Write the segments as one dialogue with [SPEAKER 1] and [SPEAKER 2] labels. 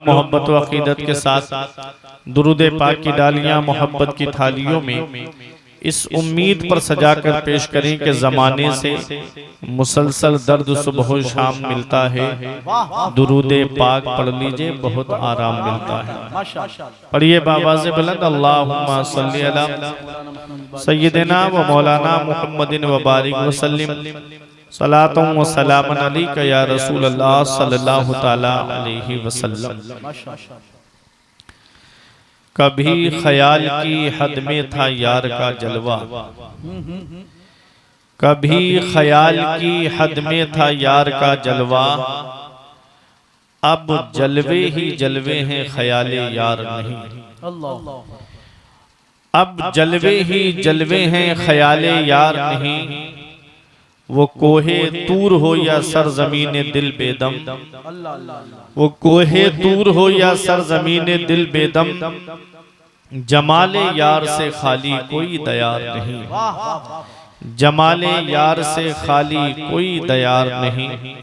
[SPEAKER 1] मोहब्बत व अकीदत के साथ दुरूद पाक की डालियां मोहब्बत की थालियों में इस उम्मीद पर सजाकर पेश करें कि ज़माने से मुसलसल दर्द सुबह शाम मिलता है। दुरूद पाक पढ़ लीजिए, बहुत आराम मिलता है। पढ़िए बाबा से बुलंद, अल्लाहुम्मा सल्ली अला सय्यिदिना व मौलाना मुहम्मदिन व बारिक व सल्लिम सलातुं व सलामन अलैका या रसूल अल्लाह सल्लल्लाहु तआला अलैहि वसल्लम। कभी ख्याल की हद में था यार का जलवा, कभी ख्याल की हद में था यार का जलवा, अब जलवे ही जलवे हैं ख्याले यार नहीं। अब जलवे ही जलवे हैं ख्याले यार नहीं। वो कोहे तूर हो या सरजमीने दिल बेदम, वो कोहे तूर हो या सरजमीने दिल बेदम, जमाले यार से खाली कोई दयार नहीं। जमाले यार से खाली कोई दयार नहीं।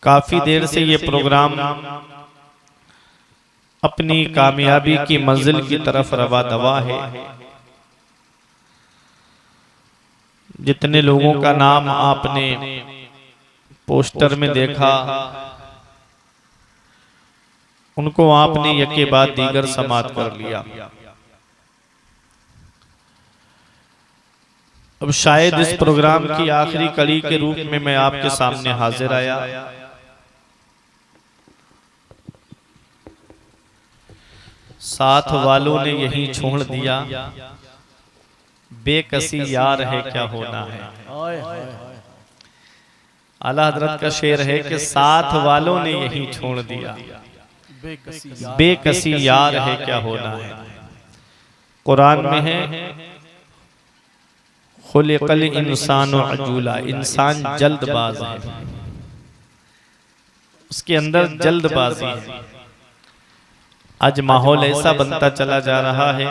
[SPEAKER 1] काफी देर से ये प्रोग्राम अपनी कामयाबी की मंजिल की तरफ रवा दवा है। जितने लोगों का नाम आपने पोस्टर में देखा, उनको आपने यके बाद दीगर समात कर लिया। अब शायद इस प्रोग्राम की आखिरी कड़ी के रूप में मैं आपके सामने हाजिर आया। साथ वालों ने यही छोड़ दिया, बेकसी यार है क्या होना है। आला हजरत का शेर है कि साथ वालों ने यही छोड़ दिया, बेकसी यार है क्या होना है। कुरान में है खुलिकल इंसानु अजूला, इंसान जल्दबाज है, उसके अंदर जल्दबाजी है। आज माहौल ऐसा बनता चला जा रहा है,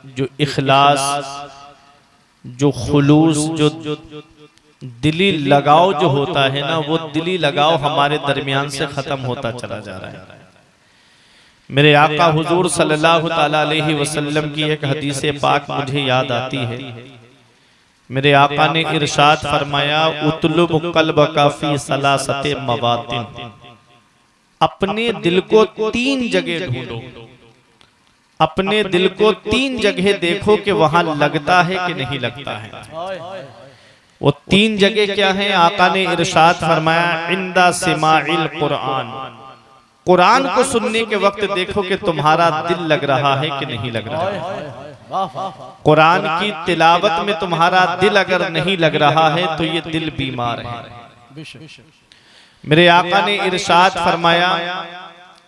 [SPEAKER 1] जो इखलास, जो खुलूस, जो दिली लगाव जो होता है ना, वो दिली लगाव हमारे दरमियान से खत्म होता चला जा रहा है। मेरे आका हुजूर सल्लल्लाहु तआला अलैहि वसल्लम की एक हदीस पाक मुझे याद आती है। मेरे आका ने इरशाद फरमाया, उतलुब कल्बका फी सलासते मवातिन, अपने दिल को 3 जगह ढूंढो, अपने दिल को 3 जगह देखो कि वहां लगता है कि नहीं लगता है। वो 3 जगह क्या है? आका ने इरशाद फरमाया, इंदा सिमाइल कुरान, कुरान को सुनने के वक्त देखो कि तुम्हारा दिल लग रहा है कि नहीं लग रहा है। कुरान की तिलावत में तुम्हारा दिल अगर नहीं लग रहा है तो ये दिल बीमार है। मेरे आका ने इरशाद फरमाया,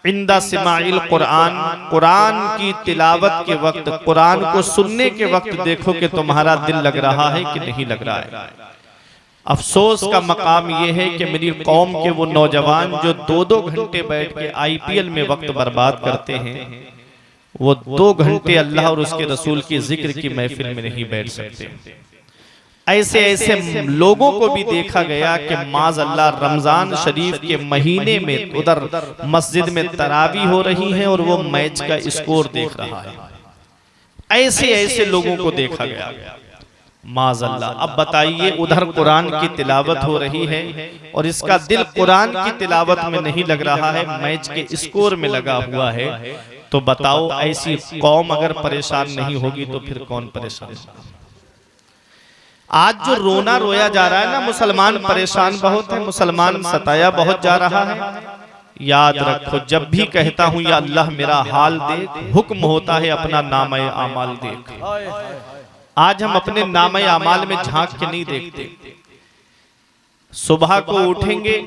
[SPEAKER 1] इंदा सिमाइल कुरान, कुरान की तिलावत के वक्त, कुरान को सुनने के वक्त देखो कि तुम्हारा दिल लग रहा है कि नहीं लग रहा है। अफसोस का मकाम यह है कि मेरी कौम के वो नौजवान जो 2-2 घंटे बैठ के IPL में वक्त बर्बाद करते हैं, वो 2 घंटे अल्लाह और उसके रसूल की जिक्र की महफिल में नहीं बैठ सकते। ऐसे ऐसे लोगों को भी देखा गया कि माज़ अल्लाह रमजान शरीफ के महीने में उधर मस्जिद में तरावी हो रही है और वो मैच का स्कोर देख रहा है। ऐसे ऐसे लोगों को देखा गया, माज़ अल्लाह। अब बताइए, उधर कुरान की तिलावत हो रही है और इसका दिल कुरान की तिलावत में नहीं लग रहा है, मैच के स्कोर में लगा हुआ है। तो बताओ, ऐसी कौम अगर परेशान नहीं होगी तो फिर कौन परेशान होगा? आज जो रोना रोया जा रहा है ना, मुसलमान परेशान बहुत है, मुसलमान सताया बहुत जा रहा है। याद रखो, जब भी कहता हूं या अल्लाह मेरा हाल देख, हुक्म होता है अपना नामे आमाल देख। आज हम अपने नामे आमाल में झांक के नहीं देखते। सुबह को उठेंगे,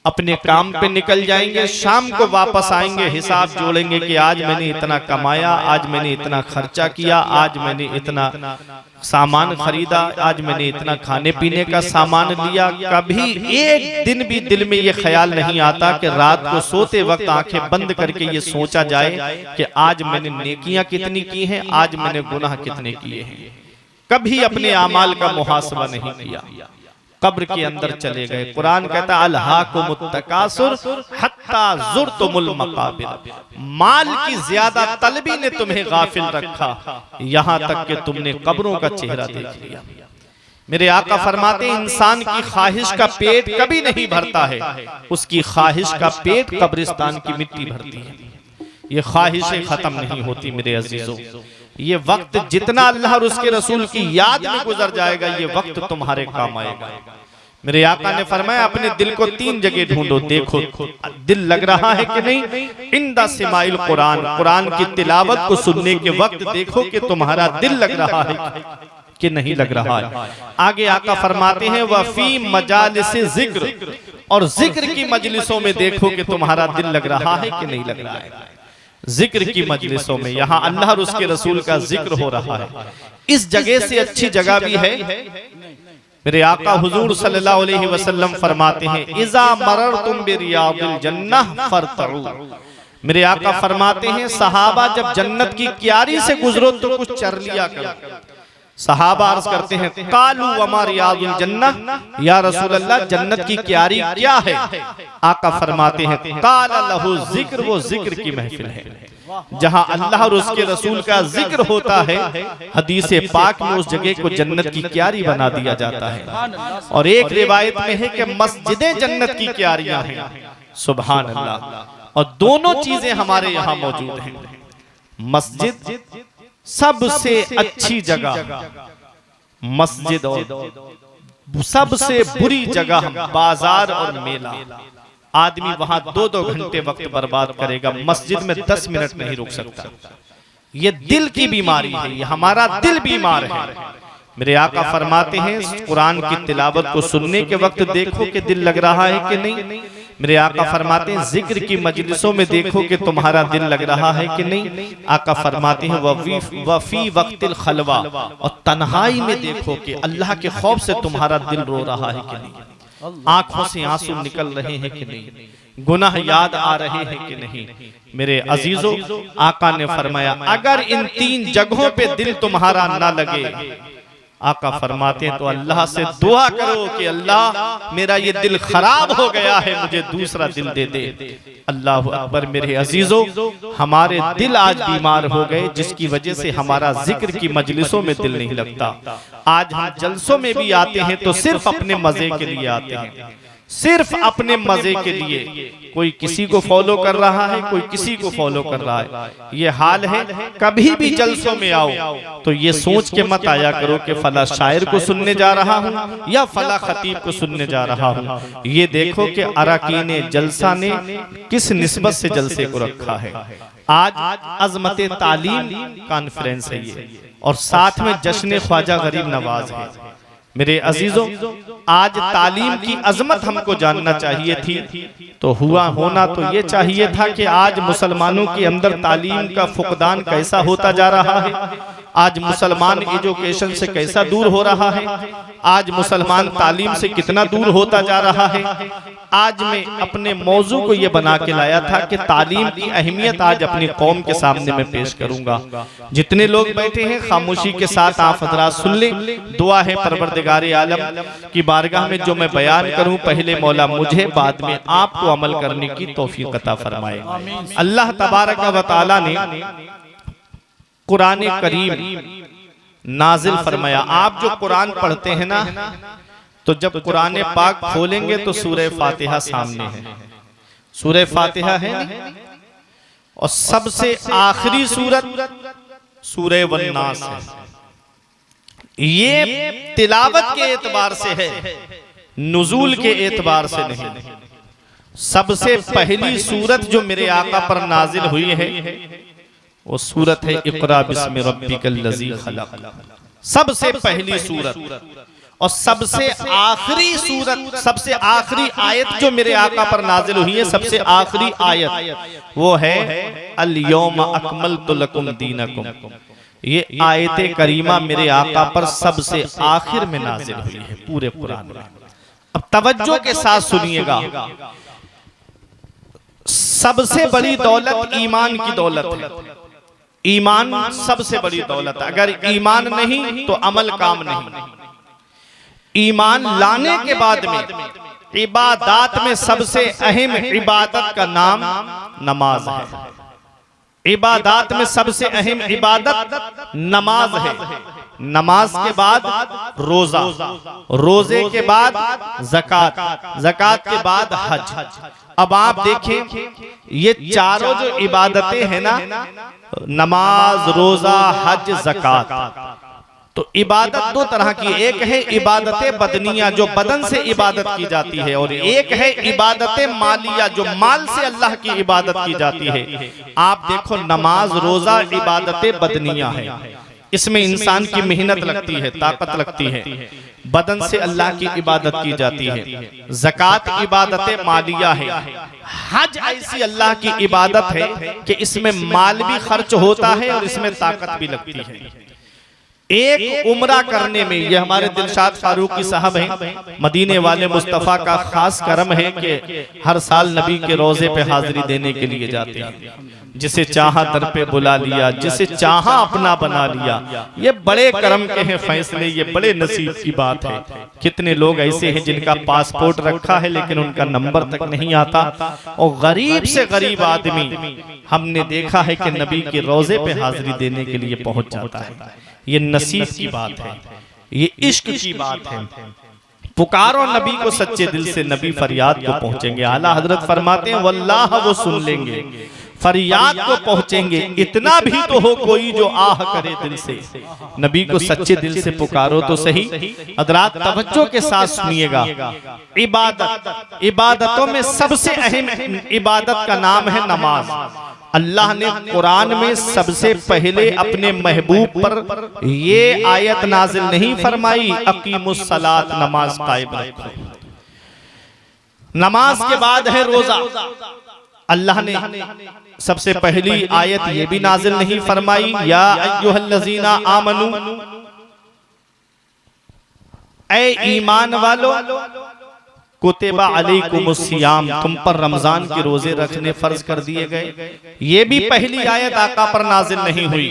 [SPEAKER 1] अपने काम पे निकल जाएंगे, शाम को वापस आएंगे, हिसाब जोड़ेंगे कि आज मैंने इतना कमाया, आज मैंने इतना खर्चा किया, आज मैंने इतना सामान खरीदा, आज मैंने इतना खाने पीने का सामान लिया। कभी एक दिन भी दिल में ये ख्याल नहीं आता कि रात को सोते वक्त आंखें बंद करके ये सोचा जाए कि आज मैंने नेकियां कितनी की हैं, आज मैंने गुनाह कितने किए हैं। कभी अपने आमाल का मुहासबा नहीं किया। कब्र के अंदर चले गए। कुरान कहता है अलहाकुमुत तकासुर हत्ता जुरतुमुल मकाबिर, माल की ज्यादा तलबी ने तुम्हें गाफिल रखा, यहां तक कि तुमने कब्रों का चेहरा देख लिया। मेरे आका फरमाते हैं इंसान की ख्वाहिश का पेट कभी नहीं भरता है, उसकी ख्वाहिश का पेट कब्रिस्तान की मिट्टी भरती है। ये ख्वाहिशें खत्म नहीं होती मेरे अजीजों। ये वक्त जितना अल्लाह और उसके रसूल की याद में गुजर जाएगा, ये वक्त तुम्हारे काम आएगा। मेरे आका ने फरमाया अपने दिल को 3 जगह ढूंढो, देखो दिल लग रहा है कि नहीं। इंदा सिमाइल कुरान, कुरान की तिलावत को सुनने के वक्त देखो कि तुम्हारा दिल लग रहा है कि नहीं लग रहा है। आगे आका फरमाते हैं वफी मजालिस जिक्र, और जिक्र की मजलिसों में देखो कि तुम्हारा दिल लग रहा है कि नहीं लग रहा है। जिक्र की मजलिसों में, यहाँ अल्लाह और उसके रसूल का जिक्र हो रहा है। इस जगह से अच्छी जगह भी है। मेरे आका हुजूर सल्लल्लाहु अलैहि वसल्लम फरमाते हैं इज़ा मररतुम बिरियादिल जन्नह फरतऊ। मेरे आका फरमाते हैं सहाबा जब जन्नत की क्यारी से गुजरो तो कुछ चर लिया करो। सहाबा अर्ज करते हैं कालू वमा रियादुल जन्नह, या रसूल अल्लाह जन्नत की क्यारी क्या है। आका फरमाते हैं काला लहू जिक्र, वो जिक्र की महफिल है जहां अल्लाह और उसके रसूल का जिक्र होता है। हदीस पाक में उस जगह को जन्नत की क्यारी बना दिया जाता है। और एक रिवायत में है कि मस्जिदें जन्नत की क्यारियां हैं। सुभान अल्लाह। और दोनों चीजें हमारे यहाँ मौजूद हैं। मस्जिद सबसे अच्छी जगह मस्जिद, और सबसे बुरी जगह बाजार और मेला। आदमी वहां 2-2 घंटे वक्त बर्बाद करेगा, मस्जिद में 10 मिनट नहीं रुक सकता। ये दिल की बीमारी है, ये हमारा दिल बीमार है। मेरे आका फरमाते हैं कुरान की तिलावत को सुनने के वक्त देखो कि दिल लग रहा है कि नहीं। मेरे आका फरमाते हैं जिक्र की मजलिसों में देखो कि तुम्हारा दिल लग रहा है कि नहीं। आका फरमाते हैं वफी वक्तिल खलवा, और तन्हाई में देखो कि अल्लाह के खौफ से तुम्हारा दिल रो रहा है कि नहीं, आंखों से आंसू निकल रहे हैं कि नहीं, गुनाह याद आ रहे हैं कि नहीं। मेरे अजीजों, आका ने फरमाया अगर इन 3 जगहों पे दिल तुम्हारा ना लगे, आका फरमाते हैं तो अल्लाह से दुआ करो कि अल्लाह मेरा ये दिल खराब हो गया है, मुझे दूसरा दिल दे दे। अल्लाह अकबर। मेरे अजीजों, हमारे दिल आज बीमार हो गए, जिसकी वजह से हमारा जिक्र की मजलिसों में दिल नहीं लगता। आज हम जलसों में भी आते हैं तो सिर्फ अपने मजे के लिए आते हैं, सिर्फ अपने मजे के लिए। कोई किसी को फॉलो कर रहा है, कोई किसी को फॉलो कर रहा है। ये हाल है। कभी भी जलसों में आओ तो ये सोच के मत आया करो कि फला शायर को सुनने जा रहा हूँ या फला खतीब को सुनने जा रहा हूँ। ये देखो कि अरकाने जलसा ने किस निस्बत से जलसे को रखा है। आज अजमत तालीम कॉन्फ्रेंस है ये, और साथ में जश्न ख्वाजा गरीब नवाज है। मेरे अजीजों, आज तालीम की अजमत हमको जानना चाहिए थी, तो होना तो ये चाहिए था कि आज मुसलमानों के अंदर तालीम का फुकदान कैसा होता जा रहा है, आज मुसलमान एजुकेशन से कैसा दूर हो रहा है, आज मुसलमान तालीम से कितना दूर होता जा रहा है। आज मैं अपने मौजू को ये बना के लाया था कि तालीम की अहमियत आज अपनी कौम के सामने मैं पेश करूंगा। जितने लोग बैठे हैं खामोशी के साथ आप हजरात सुन लें। दुआ है परवरदिगार आलम की बारगाह में जो मैं बयान करूं, पहले मौला मुझे, बाद में आपको अमल करने की तौफीक अता फरमाए। अल्लाह तबारक व तआला ने कुरान करीम नाजिल फरमाया। आप जो कुरान पढ़ते हैं ना, तो जब कुरान पाक खोलेंगे तो सूरह फातिहा सामने है। सूरह फातिहा है ना, और सबसे आखिरी सूरत सूरह वन्नास है। ये तिलावत के एतबार से है, नुज़ूल के एतबार से नहीं। सबसे पहली सूरत जो मेरे आका पर नाजिल हुई है वो सूरत है इक़रा बिस्मि रब्बिकल लज़ी खलक़। सबसे पहली सूरत और सबसे आखिरी सूरत, सबसे आखिरी आयत जो मेरे आका पर नाजिल हुई है, सबसे आखिरी आयत वो है अल यौमा अकमलतु लकुम दीनकुम। ये आयत करीमा मेरे आका पर सबसे आखिर में नाजिल हुई है पूरे कुरान में। अब तवज्जो के साथ सुनिएगा। सबसे बड़ी दौलत ईमान की दौलत है। ईमान सबसे बड़ी दौलत है। अगर ईमान नहीं तो अमल काम नहीं। ईमान लाने के बाद में इबादत में सबसे अहम इबादत का नाम नमाज है। इबादत में सबसे अहम इबादत नमाज है। नमाज के बाद रोजा, रोजे के बाद ज़कात, ज़कात के बाद हज। अब आप देखें ये चारों जो इबादतें हैं ना, नमाज, रोजा, हज, ज़कात, तो इबादत दो तरह की, एक है इबादतें बदनिया जो बदन से इबादत की जाती है, और एक है इबादतें मालिया जो माल से अल्लाह की इबादत की जाती है। आप देखो नमाज, रोजा इबादतें बदनिया है, इसमें इंसान की मेहनत लगती है, ताकत लगती है, बदन से अल्लाह की इबादत की जाती है। ज़कात इबादतें मालिया है। हज ऐसी अल्लाह की इबादत है कि इसमें माल भी खर्च होता है और इसमें ताकत भी लगती है। एक उम्रा करने में, ये हमारे दिलशाद फारूकी साहब हैं, मदीने वाले मुस्तफ़ा का खास करम है कि हर साल नबी के रोजे पे हाजिरी देने के लिए जाते हैं। जिसे चाहा दर पे बुला लिया, जिसे चाहा अपना बना लिया। ये बड़े करम के हैं फैसले, ये बड़े नसीब की बात है। कितने लोग ऐसे हैं जिनका पासपोर्ट रखा है लेकिन उनका नंबर तक नहीं आता, और गरीब से गरीब आदमी हमने देखा है कि नबी के रोजे पे हाजिरी देने के लिए पहुंच जाता है। ये नसीब की बात है, ये इश्क की बात है। पुकारो नबी को सच्चे दिल से, नबी फरियाद को पहुंचेंगे। आला हजरत फरमाते हैं वल्लाह वो सुन लेंगे, फरियाद को पहुंचेंगे। इतना भी तो हो कोई जो आह करे दिल से, नबी को सच्चे दिल से पुकारो तो सही। हजरात तवज्जो के साथ सुनिएगा, इबादत, इबादतों में सबसे अहम इबादत का नाम है नमाज। अल्लाह ने कुरान में सबसे पहले अपने महबूब पर ये आयत नाजिल नहीं फरमाई अकीमुस सलात, नमाज कायम रखो। नमाज के बाद है रोजा। अल्लाह ने सबसे पहली आयत ये भी नाजिल नहीं फरमाई या अय्युहल्लज़ीना आमनू, ऐ ईमान वालो, कुतिबा अलैकुमुस्सियाम, तुम पर रमजान के रोजे रखने फर्ज कर दिए गए। ये भी पहली आयत आका पर नाजिल नहीं हुई।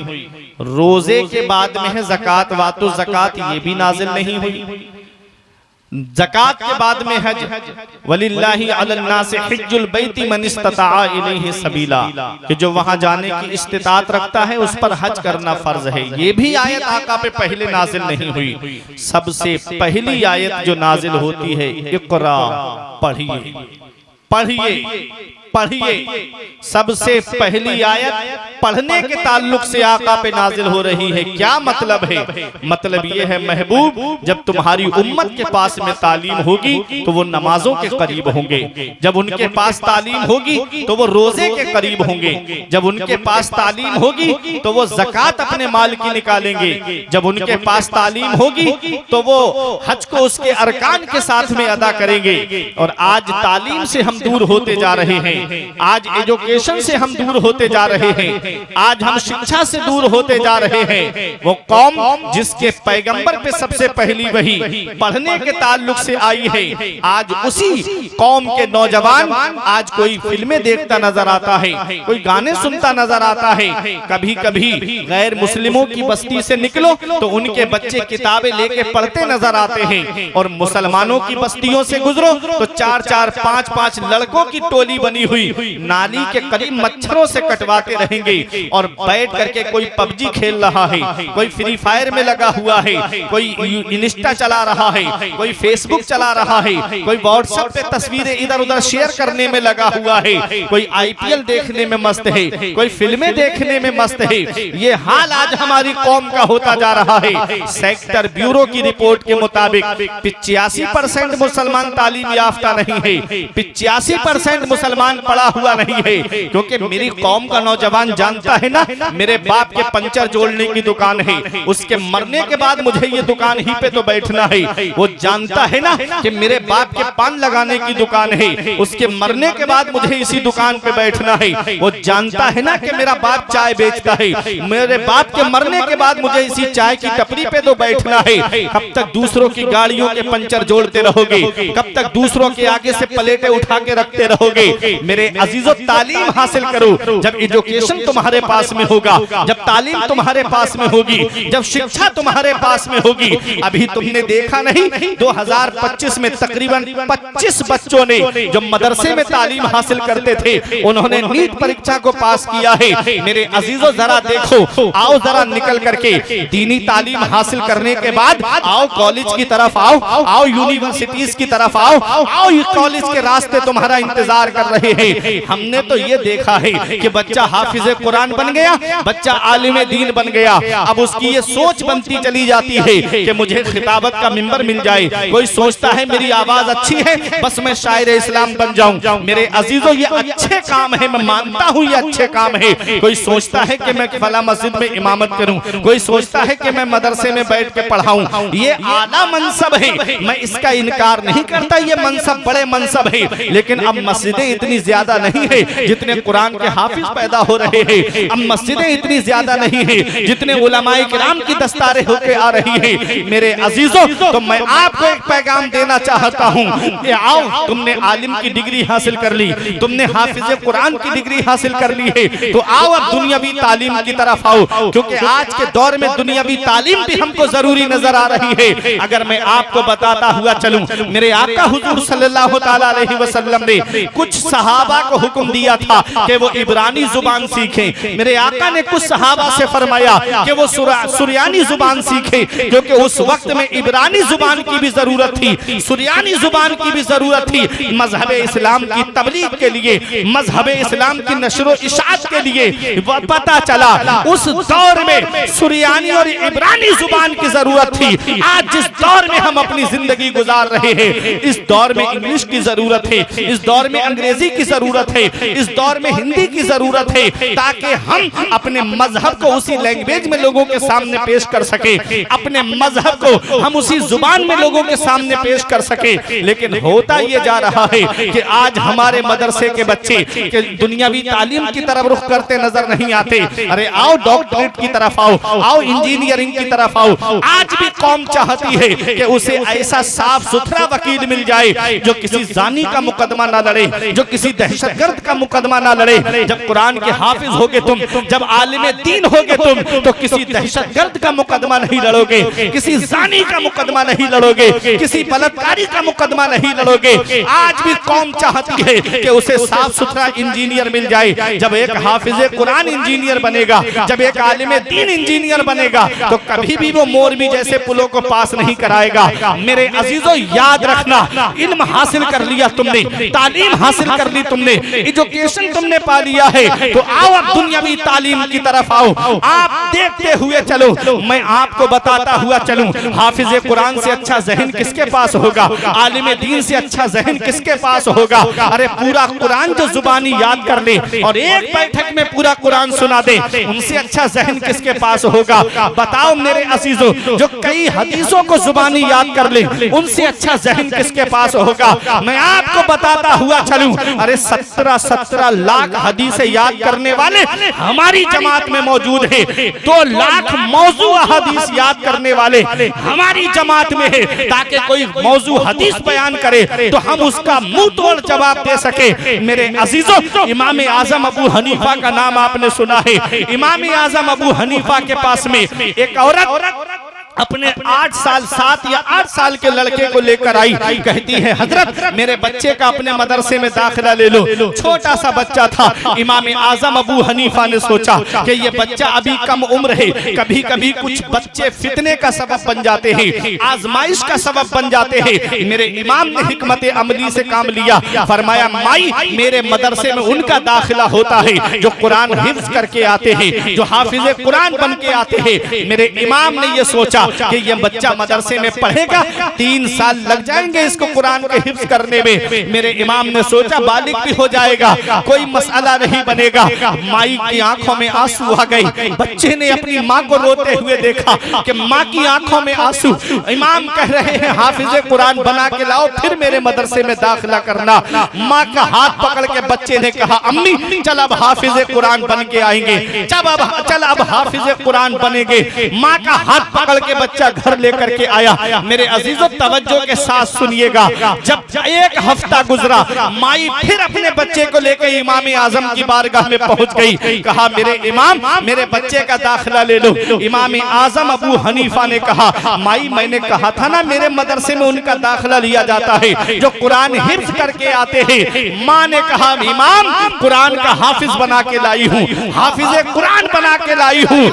[SPEAKER 1] रोजे के बाद में है ज़कात, वातु ज़कात, ये भी नाजिल नहीं हुई। ज़कात के बाद में हज, वलिल्लाहि अलन्नासि हिज्जुल बैति मन इस्तताअ इलैहि सबीला, कि जो वहां जाने की इस्तिताअत रखता है उस पर हज करना फर्ज है। ये भी आयत आका पे पहले नाजिल नहीं हुई। सबसे पहली आयत जो नाजिल होती है इक़रा, पढ़िए, पढ़िए, पढ़िए। सबसे पहली आयत पढ़ने के ताल्लुक से आका पे नाजिल हो रही है। क्या मतलब है? मतलब ये है महबूब जब तुम्हारी उम्मत के पास में तालीम होगी तो वो नमाजों के करीब होंगे, जब उनके पास तालीम होगी तो वो रोजे के करीब होंगे, जब उनके पास तालीम होगी तो वो ज़कात अपने माल की निकालेंगे, जब उनके पास तालीम होगी तो वो हज को उसके अरकान के साथ में अदा करेंगे। और आज तालीम से हम दूर होते जा रहे हैं, आज एजुकेशन से हम दूर होते जा रहे हैं, आज हम शिक्षा से दूर होते जा रहे हैं। वो कौम जिसके पैगंबर पे सबसे पहली वही पढ़ने के ताल्लुक से आई है, आज उसी कौम के नौजवान आज कोई फिल्में देखता नजर आता है, कोई गाने सुनता नजर आता है। कभी कभी गैर मुस्लिमों की बस्ती से निकलो तो उनके बच्चे किताबें लेके पढ़ते नजर आते हैं, और मुसलमानों की बस्तियों से गुजरो तो 4-4, 5-5 लड़कों की टोली बनी हुई नाली के करीब मच्छरों से कटवाते रहेंगे, और बैठ करके कोई पबजी खेल रहा है, कोई फ्री फायर में लगा हुआ है, कोई इंस्टा चला रहा है, कोई फेसबुक चला रहा है, कोई व्हाट्सएप पे तस्वीरें इधर उधर शेयर करने में लगा हुआ है, कोई आईपीएल देखने में मस्त है, कोई फिल्में देखने में मस्त है। ये हाल आज हमारी कौम का होता जा रहा है। सेक्टर ब्यूरो की रिपोर्ट के मुताबिक 85% मुसलमान तालीम याफ्ता नहीं है, 85% मुसलमान पढ़ा हुआ नहीं है, क्योंकि मेरी कौम का नौजवान जानता है ना, मेरे बाप के पंचर जोड़ने की दुकान है, उसके मरने के बाद मुझे ये दुकान ही पे तो बैठना है। वो जानता है ना कि मेरे बाप के पान लगाने की दुकान है, उसके मरने के बाद मुझे इसी दुकान पे बैठना है। वो जानता है ना कि मेरा बाप चाय बेचता है, मेरे बाप के मरने के बाद मुझे इसी चाय की टपरी पे तो बैठना है। कब तक दूसरों की गाड़ियों के पंचर जोड़ते रहोगे? कब तक दूसरों के आगे से प्लेटें उठा के रखते रहोगे? मेरे अजीजों तालीम हासिल करो। जब एजुकेशन तुम्हारे पास में होगा, जब तालीम तुम्हारे पास में होगी, जब शिक्षा तुम्हारे पास में होगी। अभी तुमने देखा नहीं 2025 में तकरीबन 25 बच्चों ने जो मदरसे में तालीम हासिल करते थे उन्होंने नीट परीक्षा को पास किया है। मेरे अजीजों जरा देखो, आओ जरा निकल करके दीनी तालीम हासिल करने के बाद आओ कॉलेज की तरफ आओ, आओ यूनिवर्सिटीज की तरफ आओ, आओ ये कॉलेज के रास्ते तुम्हारा इंतजार कर रहे हैं। हमने तो ये देखा है कि बच्चा हाफिज कुरान बन गया, बच्चा आलिम दीन बन गया। अब उसकी ये सोच बनती चली जाती है कि मुझे खिताबत का मिंबर मिल जाए। कोई सोचता है मेरी आवाज अच्छी है, बस मैं शायर इस्लाम बन जाऊं। मेरे अजीजों ये अच्छे काम है, मैं मानता हूं ये अच्छे काम है। कोई सोचता है कि मैं फला मस्जिद में इमामत करूं, कोई सोचता है कि मैं मदरसे में बैठ के पढ़ाऊं। ये आला मनसब है, मैं इसका इनकार नहीं करता, ये मनसब बड़े मनसब है। लेकिन अब मस्जिदें इतनी ज्यादा नहीं है जितने कुरान के हाफिज पैदा हो रहे हैं। अब मस्जिदें इतनी ज्यादा नहीं है जितने उलमाए किराम की दस्तारें होके आ रही है। मेरे अजीजों, तो मैं आपको एक पैगाम देना चाहता हूं कि आओ, तुमने आलिम की डिग्री हासिल कर ली, तुमने हाफिज कुरान की डिग्री हासिल कर ली है, तो आओ अब दुनियावी तालीम की तरफ आओ, क्योंकि आज के दौर में दुनियावी तालीम भी हमको जरूरी नजर आ रही है। अगर मैं आपको बताता हुआ चलूं, मेरे आका हुजूर सल्लल्लाहु तआला अलैहि वसल्लम ने कुछ सहाबा को हुक्म दिया था कि वो इब्रानी जुबान सीखें। मेरे आका ने कुछ सहाबा से फरमाया कि वो सुरियानी जुबान सीखें, क्योंकि उस वक्त में इब्रानी जुबान की भी जरूरत थी, सुरियानी जुबान की भी जरूरत थी। मजहब इस्लाम की तबलीग के लिए, मजहब इस्लाम की नशर इशाअत के लिए पता चला उस दौर में सुरियानी और इब्रानी जुबान की जरूरत थी। आज जिस दौर में हम अपनी जिंदगी गुजार रहे हैं, इस दौर में इंग्लिश की जरूरत है, इस दौर में अंग्रेजी की जरूरत है, इस दौर में हिंदी की जरूरत है, ताकि हम अपने मजहब को उसी लैंग्वेज में लोगों के सामने पेश कर सके, अपने मजहब को हम उसी जुबान में लोगों के सामने पेश कर सके। लेकिन होता ये जा रहा है कि आज हमारे मदरसे के बच्चे के दुनियावी तालीम की तरफ रुख करते नजर नहीं आते। अरे आओ डॉक्टरेट की तरफ आओ, आओ इंजीनियरिंग की तरफ आओ। आज भी कौम चाहती है कि उसे ऐसा साफ सुथरा वकील मिल जाए जो किसी जानी का मुकदमा ना लड़े, जो किसी दहशतगर्द का मुकदमा ना लड़े। जब कुरान के हाफिज होगे तुम, जब आलिम दीन होगे तुम, तो किसी दहशतगर्द का मुकदमा नहीं लड़ोगे, किसी जानी का मुकदमा नहीं लड़ोगे, किसी बलात्कारी का मुकदमा नहीं लड़ोगे। आज भी कौम चाहती है कि उसे साफ सुथरा इंजीनियर मिल जाए। जब एक हाफिज कुरान इंजीनियर बनेगा, जब एक आलिम दीन इंजीनियर बनेगा, तो कभी भी वो मोरबी जैसे पुलों को पास नहीं कराएगा। मेरे अजीजों, याद रखना, इल्म हासिल कर लिया तुमने, तालीम हासिल कर ली तुमने, एजुकेशन तुमने पा लिया है, तो आओ अब दुनियावी तालीम की तरफ आओ। आप देखते हुए चलो, मैं आपको बताता हुआ चलूं, हाफिज कुरान से अच्छा जहन किसके पास होगा, आलिम दीन से अच्छा जहन किसके पास होगा। अरे पूरा कुरान जो जुबानी याद कर ले और एक बैठक में पूरा कुरान सुना दे, उनसे अच्छा जहन किसके पास होगा। बताओ मेरे अजीजों, जो कई हदीसों को जुबानी याद कर ले, उनसे अच्छा जहन किसके पास होगा। मैं आपको बताता हुआ चलूं, अरे 17 लाख हदीसें याद करने वाले हमारी जमात में मौजूद है। 2 लाख मौजू हदीस याद करने वाले हमारी जमात में है, ताकि कोई मौजू हदीस बयान करे तो हम उसका मुंह तोड़ जवाब दे सके। मेरे अजीजों, इमाम आजम अबू हनीफा का नाम आपने सुना है। इमाम आजम अबू हनीफा के पास में एक औरत अपने 8 साल 7 या 8 साल के लड़के को लेकर आई, कहती है हजरत मेरे बच्चे का अपने मदरसे में दाखिला ले लो। छोटा सा बच्चा था। इमाम आजम अबू हनीफा ने सोचा कि ये बच्चा अभी कम उम्र है, कभी कभी कुछ बच्चे फितने का सबब बन जाते हैं, आजमाइश का सबब बन जाते हैं। मेरे इमाम ने हिकमत अमली से काम लिया, फरमाया माई मेरे मदरसे में उनका दाखिला होता है जो कुरान हिफ्ज करके आते हैं, जो हाफिज कुरान बन के आते हैं। मेरे इमाम ने ये सोचा कि ये बच्चा मदरसे में पढ़ेगा, 3 साल लग जाएंगे इसको कुरान के हिफ्ज करने में। मेरे इमाम ने सोचा बालिग भी हो जाएगा, कोई मसला नहीं बनेगा। माई की आंखों में आंसू आ गए। बच्चे ने अपनी माँ को रोते हुए देखा कि माँ की आंखों में आंसू। इमाम कह रहे हैं हाफिज कुरान बना के लाओ, फिर मेरे मदरसे में दाखिला करना। माँ का हाथ पकड़ के बच्चे ने कहा अम्मी चल अब हाफिज कुरान बन के आएंगे, चल अब हाफिज कुरान बनेंगे। माँ का हाथ पकड़ के के बच्चा घर लेकर के आया। मेरे अजीजों तवज्जो के साथ सुनिएगा, जब एक हफ्ता गुजरा, माई फिर अपने बच्चे को लेकर इमाम आजम की बारगाह में पहुंच गई। कहा मेरे इमाम, मेरे बच्चे का दाखिला ले लो। इमाम आजम अबू हनीफा ने कहा, माई मैंने कहा था ना मेरे मदरसे में उनका दाखिला लिया जाता है जो कुरान हिफ्ज करके आते हैं। माँ ने कहा इमाम कुरान का हाफिज बना के लाई हूँ, हाफिज कुरान बना के लाई हूँ।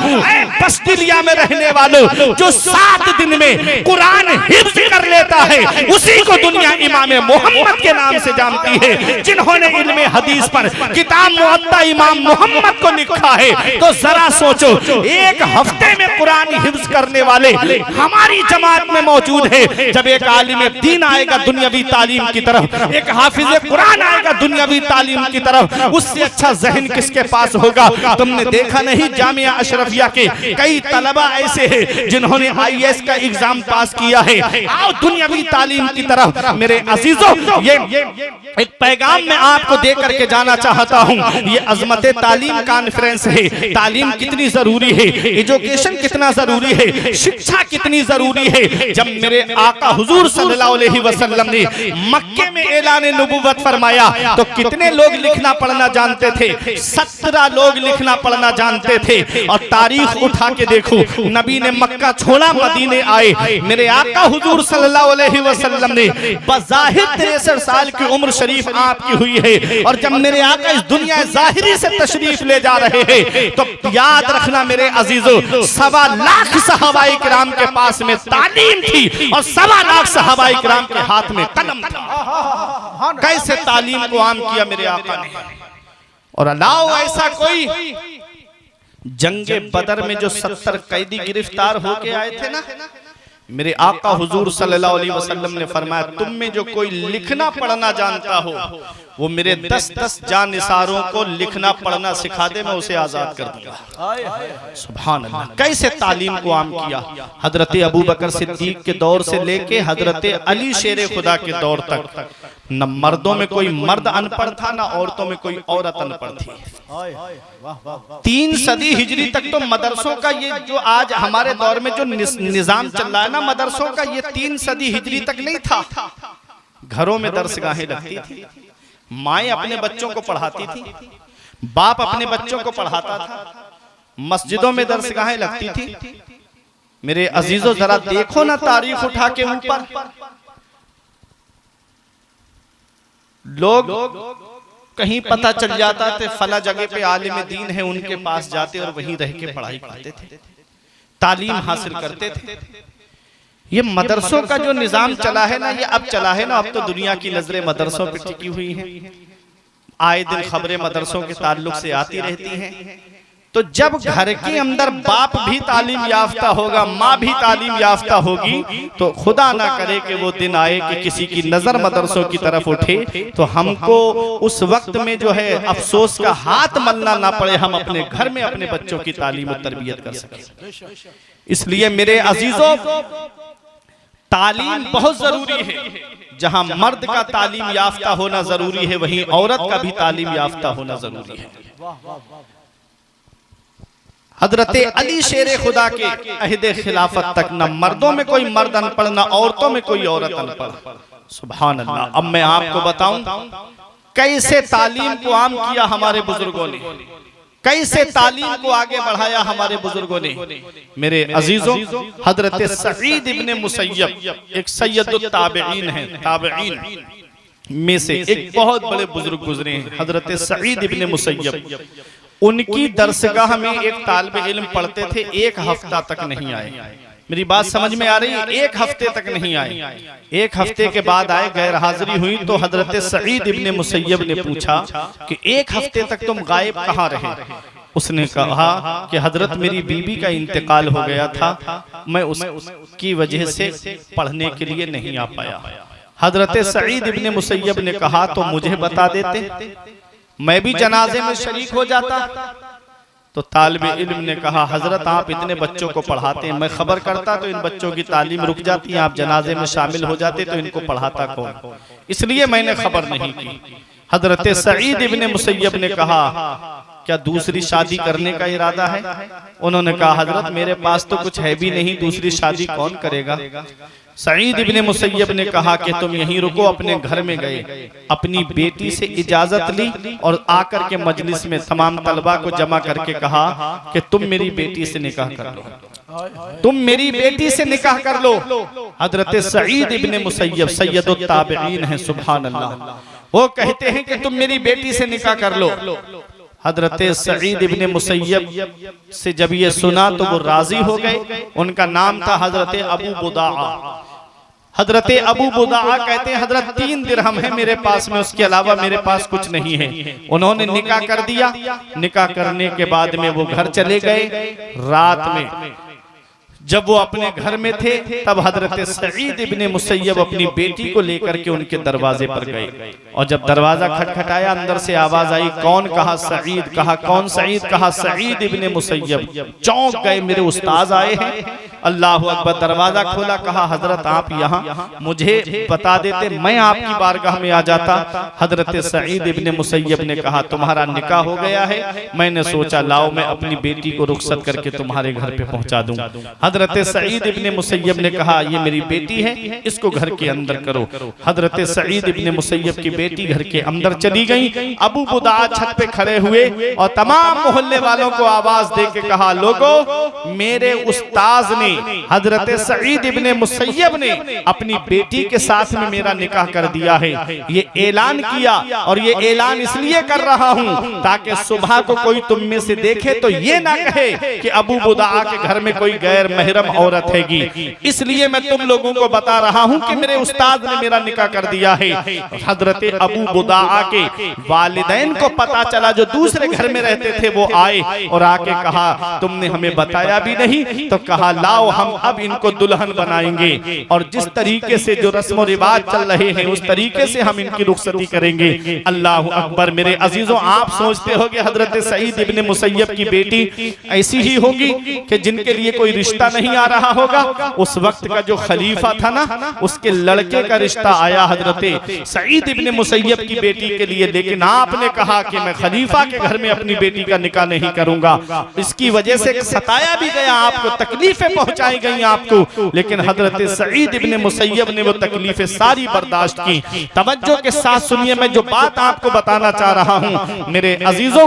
[SPEAKER 1] बस्तिलिया में रहने वालों, जो 7 दिन में कुरान हिफ्ज कर लेता है उसी को दुनिया इमाम मोहम्मद के नाम से जानती है। जिन्होंने इल्मे हदीस पर किताब मुअत्ता इमाम मोहम्मद को लिखा है, तो जरा सोचो एक हफ्ते में कुरान हिफ्ज करने वाले हमारी जमात में मौजूद है। जब एक आलिम दीन आएगा दुनियावी तालीम की तरफ, एक हाफिज कुरान आएगा दुनियावी तालीम की तरफ, उससे अच्छा जहन किसके पास होगा? तुमने देखा नहीं जामिया अशरफिया के कई तलबा ऐसे हैं जिन्होंने IAS का एग्जाम पास किया है। आओ दुनियावी तालीम की तरफ। मेरे अजीजों, ये एक पैगाम मैं आपको दे करके जाना चाहता हूँ। ये अजमत तालीम कॉन्फ्रेंस है। तालीम कितनी जरूरी है, एजुकेशन कितना जरूरी है, शिक्षा कितनी जरूरी है। जब मेरे आका हुजूर सल्लल्लाहु अलैहि वसल्लम ने मक्के में ऐलान नबुव्वत फरमाया तो कितने लोग लिखना पढ़ना जानते थे? 17 लोग लिखना पढ़ना जानते थे। और तारीख उठा के देखो, नबी ने मक्का छोड़ा, मदीने आए। मेरे आका हुजूर सल्लल्लाहु अलैहि वसल्लम ने बज़ाहिर 63 साल की उम्र शरीफ आपकी हुई है। और जब मेरे आका इस दुनिया ज़ाहिरी से तशरीफ ले जा रहे हैं तो याद रखना मेरे अजीजों, 1.25 लाख सहाबाए किराम के पास में तालीम थी और 1.25 लाख सहाबाए किराम के हाथ में कलम था। कैसे तालीम को आम किया मेरे आका ने। और अल्लाह ऐसा कोई जंगे बदर में जो 70 कैदी गिरफ्तार होके आए थे ना, मेरे आका हुजूर सल्लल्लाहु अलैहि वसल्लम ने फरमाया तुम में जो कोई लिखना पढ़ना जानता हो वो मेरे 10-10 जानिसारों को लिखना पढ़ना सिखा दे, मैं उसे आजाद कर दूंगा। सुभान अल्लाह। कैसे तालीम को आम किया। हजरत अबू बकर सिद्दीक के दौर से लेके हजरत अली शेर खुदा के दौर तक न मर्दों में कोई मर्द अनपढ़ था, न औरतों में कोई औरत अनपढ़ थी। 3 सदी हिजरी तक तो मदरसों का ये जो आज हमारे दौर में जो निजाम चल रहा है ना मदरसों का, ये 3 सदी हिजरी तक नहीं था। घरों में दरसगाहें लगती थी, माएं अपने बच्चों को पढ़ाती थी, बाप अपने बच्चों को पढ़ाता था, मस्जिदों में दरसगाहें लगती थी। मेरे अजीजों जरा देखो ना तारीख उठा के ऊपर, लोग कहीं पता चल जाता थे फला जगह पे आलिम दीन है, उनके पास जाते और वहीं रह के पढ़ाई करते थे, तालीम हासिल करते थे। ये मदरसों का जो निजाम चला है ना, ये अब चला है ना, अब तो दुनिया की नजरें मदरसों पे टिकी हुई हैं। आए दिन खबरें मदरसों के ताल्लुक से आती रहती हैं। तो जब घर के अंदर बाप भी तालीम याफ्ता होगा, माँ भी तालीम याफ्ता होगी, तो खुदा ना करे कि वो दिन आए कि किसी की नजर मदरसों की तरफ उठे तो हमको उस वक्त में जो है अफसोस का हाथ मलना ना पड़े, हम अपने घर में अपने बच्चों की तालीम और तरबियत कर सकें। इसलिए मेरे अजीजों, तालीम बहुत जरूरी है। जहां मर्द का तालीम याफ्ता होना जरूरी है, वहीं औरत का भी तालीम याफ्ता होना जरूरी है। हजरत अली शेर खुदा के अहदे खिलाफत तक न मर्दों में कोई मर्द अनपढ़, न औरतों में कोई औरत अनपढ़। सुभान अल्लाह। अब मैं आपको बताऊं कैसे तालीम को आम किया हमारे बुजुर्गों ने, कैसे तालीम को आगे बढ़ाया हमारे बुजुर्गों ने। मेरे अजीजों, हजरत सईद इब्ने मुसय्यब एक सैयदुत ताबईन हैं, ताबईन में से एक बहुत बड़े बुजुर्ग गुजरे हैं, हजरत सईद इब्ने मुसय्यब। उनकी दरसगाह में एक तालिब इल्म पढ़ते थे, 1 हफ्ता तक नहीं आए। मेरी बात समझ में आ रही है? 1 हफ्ते तक नहीं आए। 1 हफ्ते के बाद आए, गैर हाजिरी हुई तो हजरत सईद इब्ने मुसय्यब ने पूछा कि 1 हफ्ते तक तुम गायब कहाँ रहे? उसने कहा कि हजरत मेरी बीबी का इंतकाल हो गया था, मैं उसकी वजह से पढ़ने के लिए नहीं आ पाया। हजरत सईद इब्ने मुसय्यब ने कहा तो मुझे बता देते, मैं भी जनाजे में शरीक हो जाता। तो तालिब इल्म ने कहा हजरत आप इतने बच्चों को पढ़ाते हैं, मैं खबर करता तो इन बच्चों की तालीम रुक जाती है, आप जनाजे में शामिल हो जाते तो इनको पढ़ाता कौन, इसलिए मैंने खबर नहीं की। हजरत सईद इब्ने मुसय्यब ने कहा क्या दूसरी शादी करने का इरादा है? उन्होंने कहा हजरत मेरे पास तो कुछ है भी नहीं, दूसरी शादी कौन करेगा? सईद इब्ने मुसय्यब ने कहा कि तुम यहीं रुको। अपने घर में गए, अपनी बेटी से इजाजत ली और आकर के मजलिस में तमाम तलबा को जमा करके कहा कि तुम मेरी बेटी से निकाह कर लो, तुम मेरी बेटी से निकाह कर लो। हजरत सईद इब्ने मुसय्यब सैयदुत ताबिईन हैं, सुभान अल्लाह। वो कहते हैं कि तुम मेरी बेटी से निकाह कर लो। हजरत सईद इब्ने मुसय्यब से जब ये सुना तो वो राजी हो गए। उनका नाम था हजरत अबू बुदाआ। हजरत अबू बुदाआ कहते हैं हजरत 3 दिरहम है मेरे पास में, उसके अलावा मेरे पास कुछ नहीं है। उन्होंने निकाह कर दिया। निकाह करने के बाद में वो घर चले गए। रात में जब वो अपने घर में थे तब हजरत सईद इब्ने मुसय्यब अपनी बेटी को लेकर के उनके दरवाजे पर गए और जब दरवाजा खटखटाया अंदर से आवाज आई, कौन? कहा सईद। कहा कौन सईद? कहा सईद इब्ने मुसय्यब। चौंक गए, मेरे उस्ताद आए हैं। अल्लाहु अकबर। दरवाजा खोला, कहा हजरत आप यहाँ, मुझे बता देते मैं आपकी बारगाह में आ जाता। हजरत सईद इब्ने मुसय्यब ने कहा तुम्हारा निकाह हो गया है, मैंने सोचा लाओ मैं अपनी बेटी को रुखसत करके तुम्हारे घर पे पहुंचा दूं। हजरत सईद इब्ने मुसय्यब ने कहा ये मेरी बेटी है, इसको घर के अंदर करो। हजरत सईद इब्ने मुसय्यब की बेटी घर के अंदर चली गई। अबू बुदाआ छत पे खड़े हुए और तमाम मोहल्ले वालों को आवाज दे के कहा लोगों, मेरे उस्ताद ने हजरत सईद इब्ने मुसय्यब ने अपनी बेटी के साथ में मेरा निकाह कर दिया है। ये ऐलान किया और ये ऐलान इसलिए कर रहा हूं ताकि सुबह को कोई तुम में से देखे तो ये ना कहे कि अबू बुदाआ के घर में कोई गैर महरम औरत हैगी। इसलिए मैं तुम लोगों को बता रहा हूं कि मेरे उस्ताद ने मेरा निकाह कर दिया है। हजरत अबू बुदाआ के वालिदैन को पता चला, जो दूसरे घर में रहते थे वो आए और आके कहा तुमने हमें बताया भी नहीं। तो कहा लाओ हम अब इनको दुल्हन बनाएंगे और जिस तरीके से जो रस्म रिवाज चल रहे हैं उस तरीके से हम इनकी रुखसती करेंगे। अल्लाह अकबर। मेरे अजीजों, आप सोचते हो कि हजरत सईद इब्ने मुसय्यब की बेटी ऐसी ही होगी कि जिनके लिए कोई रिश्ता नहीं आ रहा होगा? उस वक्त का जो खलीफा था ना, उसके लड़के का रिश्ता आया हजरत सईद इब्ने मुसय्यब की बेटी के लिए, लेकिन आपने कहा कि मैं खलीफा के घर में अपनी बेटी का निकाह नहीं करूंगा। इसकी वजह से सताया भी गया, आपको तकलीफें पहुंचाई गई आपको, लेकिन हजरत सईद इब्ने मुसय्यब ने वो तकलीफें सारी बर्दाश्त की। तवज्जो के साथ सुनिए, मैं जो बात आपको बताना चाह रहा हूं मेरे अजीजों।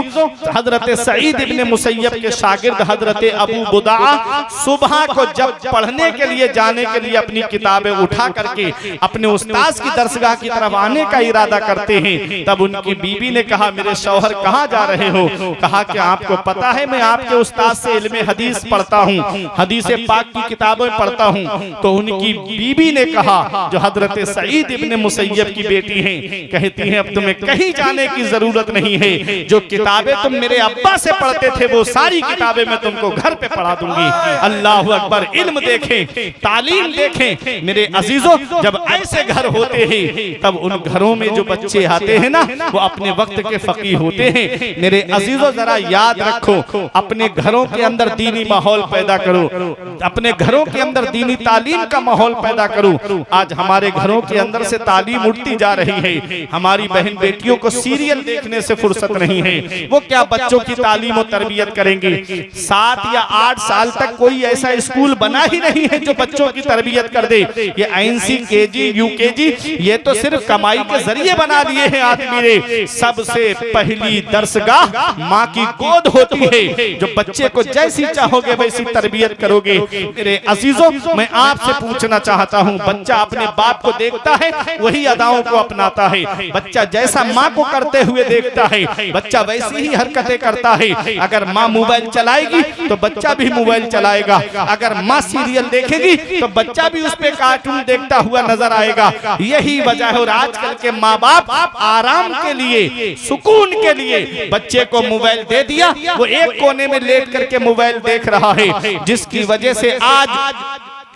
[SPEAKER 1] हजरत सईद इब्ने मुसय्यब के शागिर्द हजरत अबू बुदाआ सुबह को जब पढ़ने के लिए जाने के लिए अपनी किताबें उठा करके अपने उस्ताद की दरसगाह की तरफ आने का इरादा करते हैं, तब उनकी बीवी ने कहा मेरे शौहर कहाँ जा रहे हो? कहा कि आपको पता है मैं आपके उस्ताद से इल्मे हदीस पढ़ता हूँ, हदीस पाक की किताबें पढ़ता हूँ। तो उनकी बीवी ने कहा, जो हजरत सईद इब्ने मुसय्यब की बेटी हैं, कहती हैं अब तुम्हें कहीं जाने की जरूरत नहीं है, जो किताबें तुम मेरे अब्बा से पढ़ते थे वो सारी किताबें मैं तुमको घर पे पढ़ा दूंगी। अल्लाह अकबर। इल्म देखें, तालीम देखें मेरे अजीजों। जब ऐसे घर होते हैं तब उन घरों में जो बच्चे आते हैं ना, वो अपने वक्त के फकीह होते हैं। मेरे अजीजों, जरा याद रखो, अपने घरों के अंदर दीनी माहौल पैदा करो, अपने घरों के अंदर दीनी तालीम का माहौल पैदा करो। आज हमारे घरों के अंदर से तालीम उठती जा रही है। हमारी बहन बेटियों को सीरियल देखने से फुर्सत नहीं है, वो क्या बच्चों की तालीम और तरबियत करेंगे? 7 या 8 साल तक कोई ऐसा स्कूल बना ही नहीं है जो बच्चों की तरबियत कर दे। ये INC, KG, UKG ये तो सिर्फ कमाई के जरिए बना दिए हैं आदमी ने। सबसे पहली दरसगाह माँ की गोद होती है, जो बच्चे को जैसी चाहोगे वैसी तरबियत करोगे। मेरे अजीजों, मैं आपसे पूछना चाहता हूँ, बच्चा अपने बाप को देखता है वही अदाओं को अपनाता है। बच्चा जैसा माँ को करते हुए देखता है बच्चा वैसी ही हरकतें करता है। अगर माँ मोबाइल चलाएगी तो बच्चा भी मोबाइल चलाएगा, अगर माँ सीरियल देखेगी तो बच्चा भी उस पे कार्टून देखता हुआ नजर आएगा। यही वजह है। और आजकल के माँ बाप आराम के लिए, सुकून के लिए बच्चे को मोबाइल दे दिया, वो एक कोने में लेट करके मोबाइल देख रहा है, जिसकी वजह से आज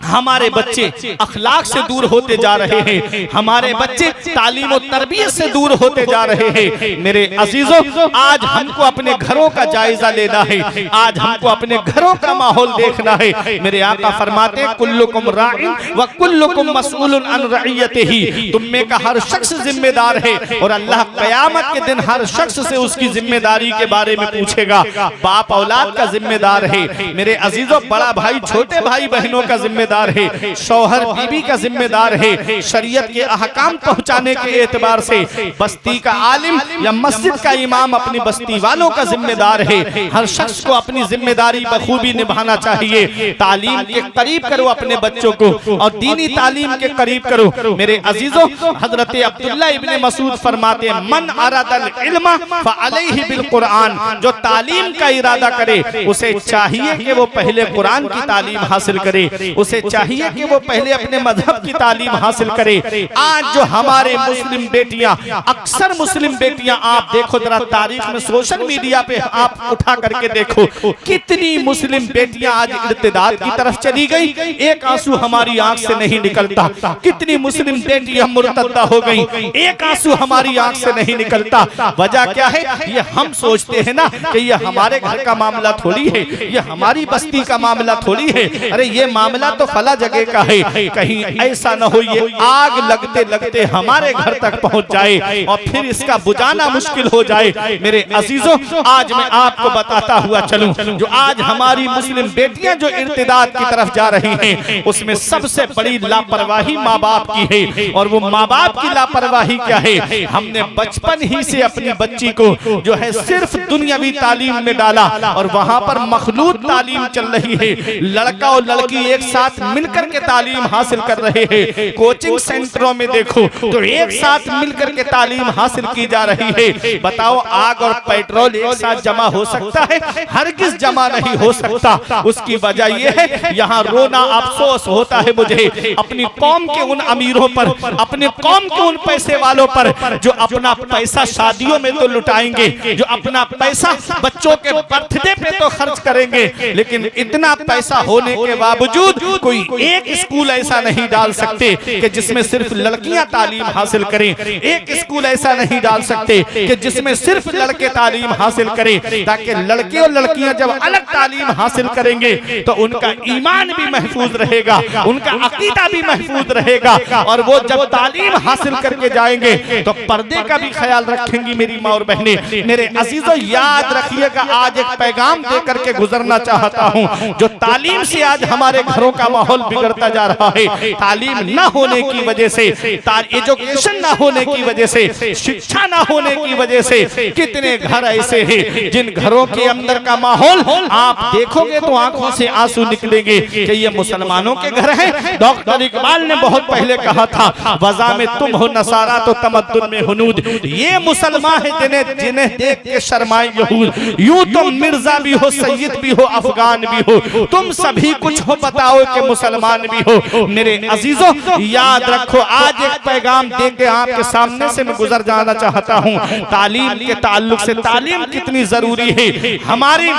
[SPEAKER 1] हमारे बच्चे अखलाक से दूर होते जा रहे हैं, हमारे बच्चे तालीम और तरबियत से दूर होते जा रहे हैं। मेरे अजीजों, आज हमको अपने घरों का जायजा लेना है, आज हमको अपने घरों का माहौल देखना है। मेरे आका फरमाते हैं कुल्लुकुम राइन व कुल्लुकुम मसऊलुन अन रइयतिही, तुम में का हर शख्स जिम्मेदार है और अल्लाह क़यामत के दिन हर शख्स से उसकी जिम्मेदारी के बारे में पूछेगा। बाप औलाद का जिम्मेदार है, मेरे अजीजों, बड़ा भाई छोटे भाई बहनों का जिम्मेदार है, शौहर बीबी का जिम्मेदार है, शरीयत के अहकाम पहुंचाने के एतबार से बस्ती का आलिम या मस्जिद का इमाम अपनी बस्ती वालों का जिम्मेदार है। हर शख्स को अपनी जिम्मेदारी बखूबी निभाना चाहिए। तालीम के करीब करो अपने बच्चों को और दीनी तालीम के करीब करो। मेरे अजीजों, हजरत अब्दुल्लाह इब्ने मसूद फरमाते हैं मन अरादल इल्म फअलैहि बिल कुरान, जो तालीम का इरादा करे उसे चाहिए कि वो पहले कुरान की तालीम हासिल करे, उसे चाहिए कि वो पहले अपने मजहब की तालीम हासिल करे। आज जो हमारे मुस्लिम बेटियां, अक्सर मुस्लिम बेटियां, आप देखो जरा तारीख में सोशल मीडिया पे आप उठा करके देखो कितनी मुस्लिम बेटियां आज इर्तिदाद की तरफ चली गई, एक आंसू हमारी आंख से नहीं निकलता। कितनी मुस्लिम बेटियां मुर्तद्दा हो गई, एक आंसू हमारी आंख से नहीं निकलता। वजह क्या है? ये हम सोचते हैं ना कि ये हमारे घर का मामला थोड़ी है, ये हमारी बस्ती का मामला थोड़ी है, अरे ये मामला तो फला जगह का है। कहीं ऐसा न हो ये आग लगते लगते हमारे घर तक पहुंच जाए और फिर इसका बुझाना मुश्किल हो जाए। मेरे अजीजों, आज मैं आपको बताता हुआ चलूं, जो आज हमारी मुस्लिम बेटियां जो इर्तिदाद की तरफ जा रही हैं, उसमें सबसे बड़ी लापरवाही माँ बाप की है। और वो माँ बाप की लापरवाही क्या है? हमने बचपन ही से अपनी बच्ची को जो है सिर्फ दुनियावी तालीम में डाला और वहां पर मखलूत तालीम चल रही है। लड़का और लड़की एक साथ मिलकर के तालीम हासिल कर रहे हैं। कोचिंग सेंटरों में देखो तो एक साथ मिलकर के तालीम हासिल की जा रही है। बताओ, आग और पेट्रोल एक साथ जमा हो सकता है? हरगिज जमा नहीं हो सकता। उसकी वजह यह है, यहाँ रोना अफसोस होता है मुझे अपनी कौम के उन अमीरों पर, अपने कौम के उन पैसे वालों पर जो अपना पैसा शादियों में तो लुटाएंगे, जो अपना पैसा बच्चों के बर्थडे पे तो खर्च करेंगे, लेकिन इतना पैसा होने के बावजूद कोई एक स्कूल ऐसा नहीं डाल सकते कि जिसमें सिर्फ लड़कियां तालीम हासिल करें। एक स्कूल ऐसा नहीं डाल सकते कि जिसमें सिर्फ लड़के तालीम हासिल करें, ताकि लड़के और लड़कियां जब अलग तालीम हासिल करेंगे तो उनका ईमान भी महफूज रहेगा, उनका अकीदा भी महफूज रहेगा और वो जब तालीम हासिल करके जाएंगे तो पर्दे का भी ख्याल रखेंगी। मेरी माँ और बहनें, मेरे अजीजों, याद रखिएगा, आज एक पैगाम देकर के गुजरना चाहता हूँ। जो तालीम से आज हमारे घरों का माहौल बिगड़ता जा रहा है, तालीम न होने की वजह से, एजुकेशन न होने की वजह से, शिक्षा न होने की वजह से कितने घर ऐसे हैं जिन घरों के अंदर का माहौल आप देखोगे तो आंखों से आंसू निकलेंगे कि ये मुसलमानों के घर हैं। डॉक्टर इकबाल ने बहुत पहले कहा था, वज़ा में तुम हो नसारा तो तमद्दुन में हुनूद। ये मुसलमान है जिन्हें देख के शर्माए यहूद। यूं तुम मिर्जा भी हो, सैयद भी हो, अफगान भी हो, तुम सभी कुछ हो, बताओ कि मुसलमान भी हो। मेरे अजीजों, याद रखो, आज एक पैगाम दे के आपके सामने से मैं गुजर जाना चाहता हूँ। तालीम के ताल्लुक से, तालीम कितनी जरूरी है। हमारी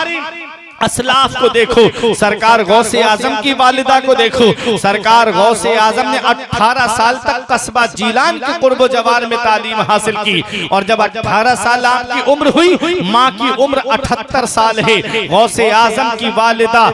[SPEAKER 1] असलाफ को देखो, सरकार गौसे आजम की वालिदा को देखो। सरकार गौसे आजम ने 18 साल तक कस्बा जीलान के कुर्ब जवार में तालीम हासिल की और जब 18 साल आपकी उम्र हुई, माँ की उम्र 78 साल है। गौसे आजम की वालिदा,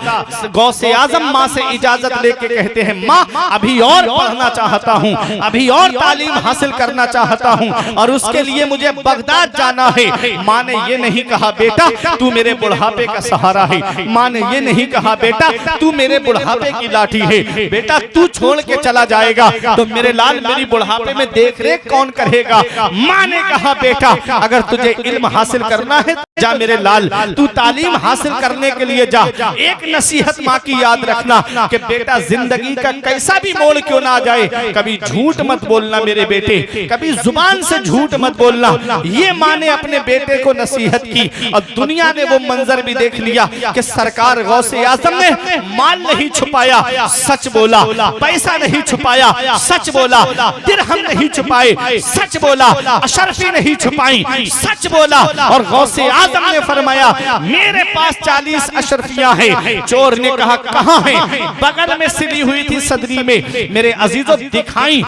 [SPEAKER 1] गौसे आजम माँ से इजाजत लेके कहते हैं, माँ अभी और पढ़ना चाहता हूँ, अभी और तालीम हासिल करना चाहता हूँ और उसके लिए मुझे बगदाद जाना है। माँ ने ये नहीं कहा बेटा तू मेरे बुढ़ापे का सहारा है, माँ ने ये नहीं कहा बेटा तू मेरे बुढ़ापे की लाठी है, बेटा तू छोड़ के चला जाएगा तो मेरे लाल मेरी बुढ़ापे में देख रेख कौन करेगा। माँ ने कहा बेटा अगर तुझे इल्म हासिल करना है जा मेरे लाल, तू तालीम हासिल करने के लिए जा। एक नसीहत माँ की याद रखना कि बेटा जिंदगी का कैसा भी मोड़ क्यों ना जाए, कभी झूठ मत बोलना मेरे बेटे, कभी जुबान से झूठ मत बोलना। ये माँ ने अपने बेटे को नसीहत की और दुनिया ने वो मंजर भी देख लिया कि सरकार गौसे आजम ने माल नहीं छुपाया, सच बोला, पैसा नहीं छुपाया, सच बोला, दिरहम नहीं छुपाए, सच बोला, अशरफी नहीं छुपाई, सच बोला। और गौसे आजम ने फरमाया मेरे पास 40 अशरफियां हैं। चोर ने कहा कहां है? बगल में सिली हुई थी सदरी में। मेरे अजीजों दिखाई।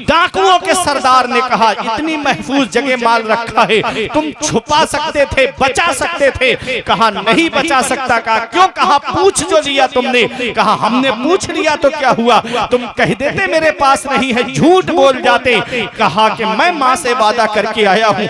[SPEAKER 1] डाकुओं के सरदार ने कहा इतनी महफूज जगह माल रखा है, तुम छुपा सकते थे, बचा सकते थे। कहा नहीं बचा सकता। कहा क्यों? कहा पूछ जो लिया तुमने। कहा हमने पूछ लिया तो क्या हुआ? तुम कह देते मेरे पास नहीं है, झूठ बोल जाते। कहा कि मैं मां से वादा करके आया हूं,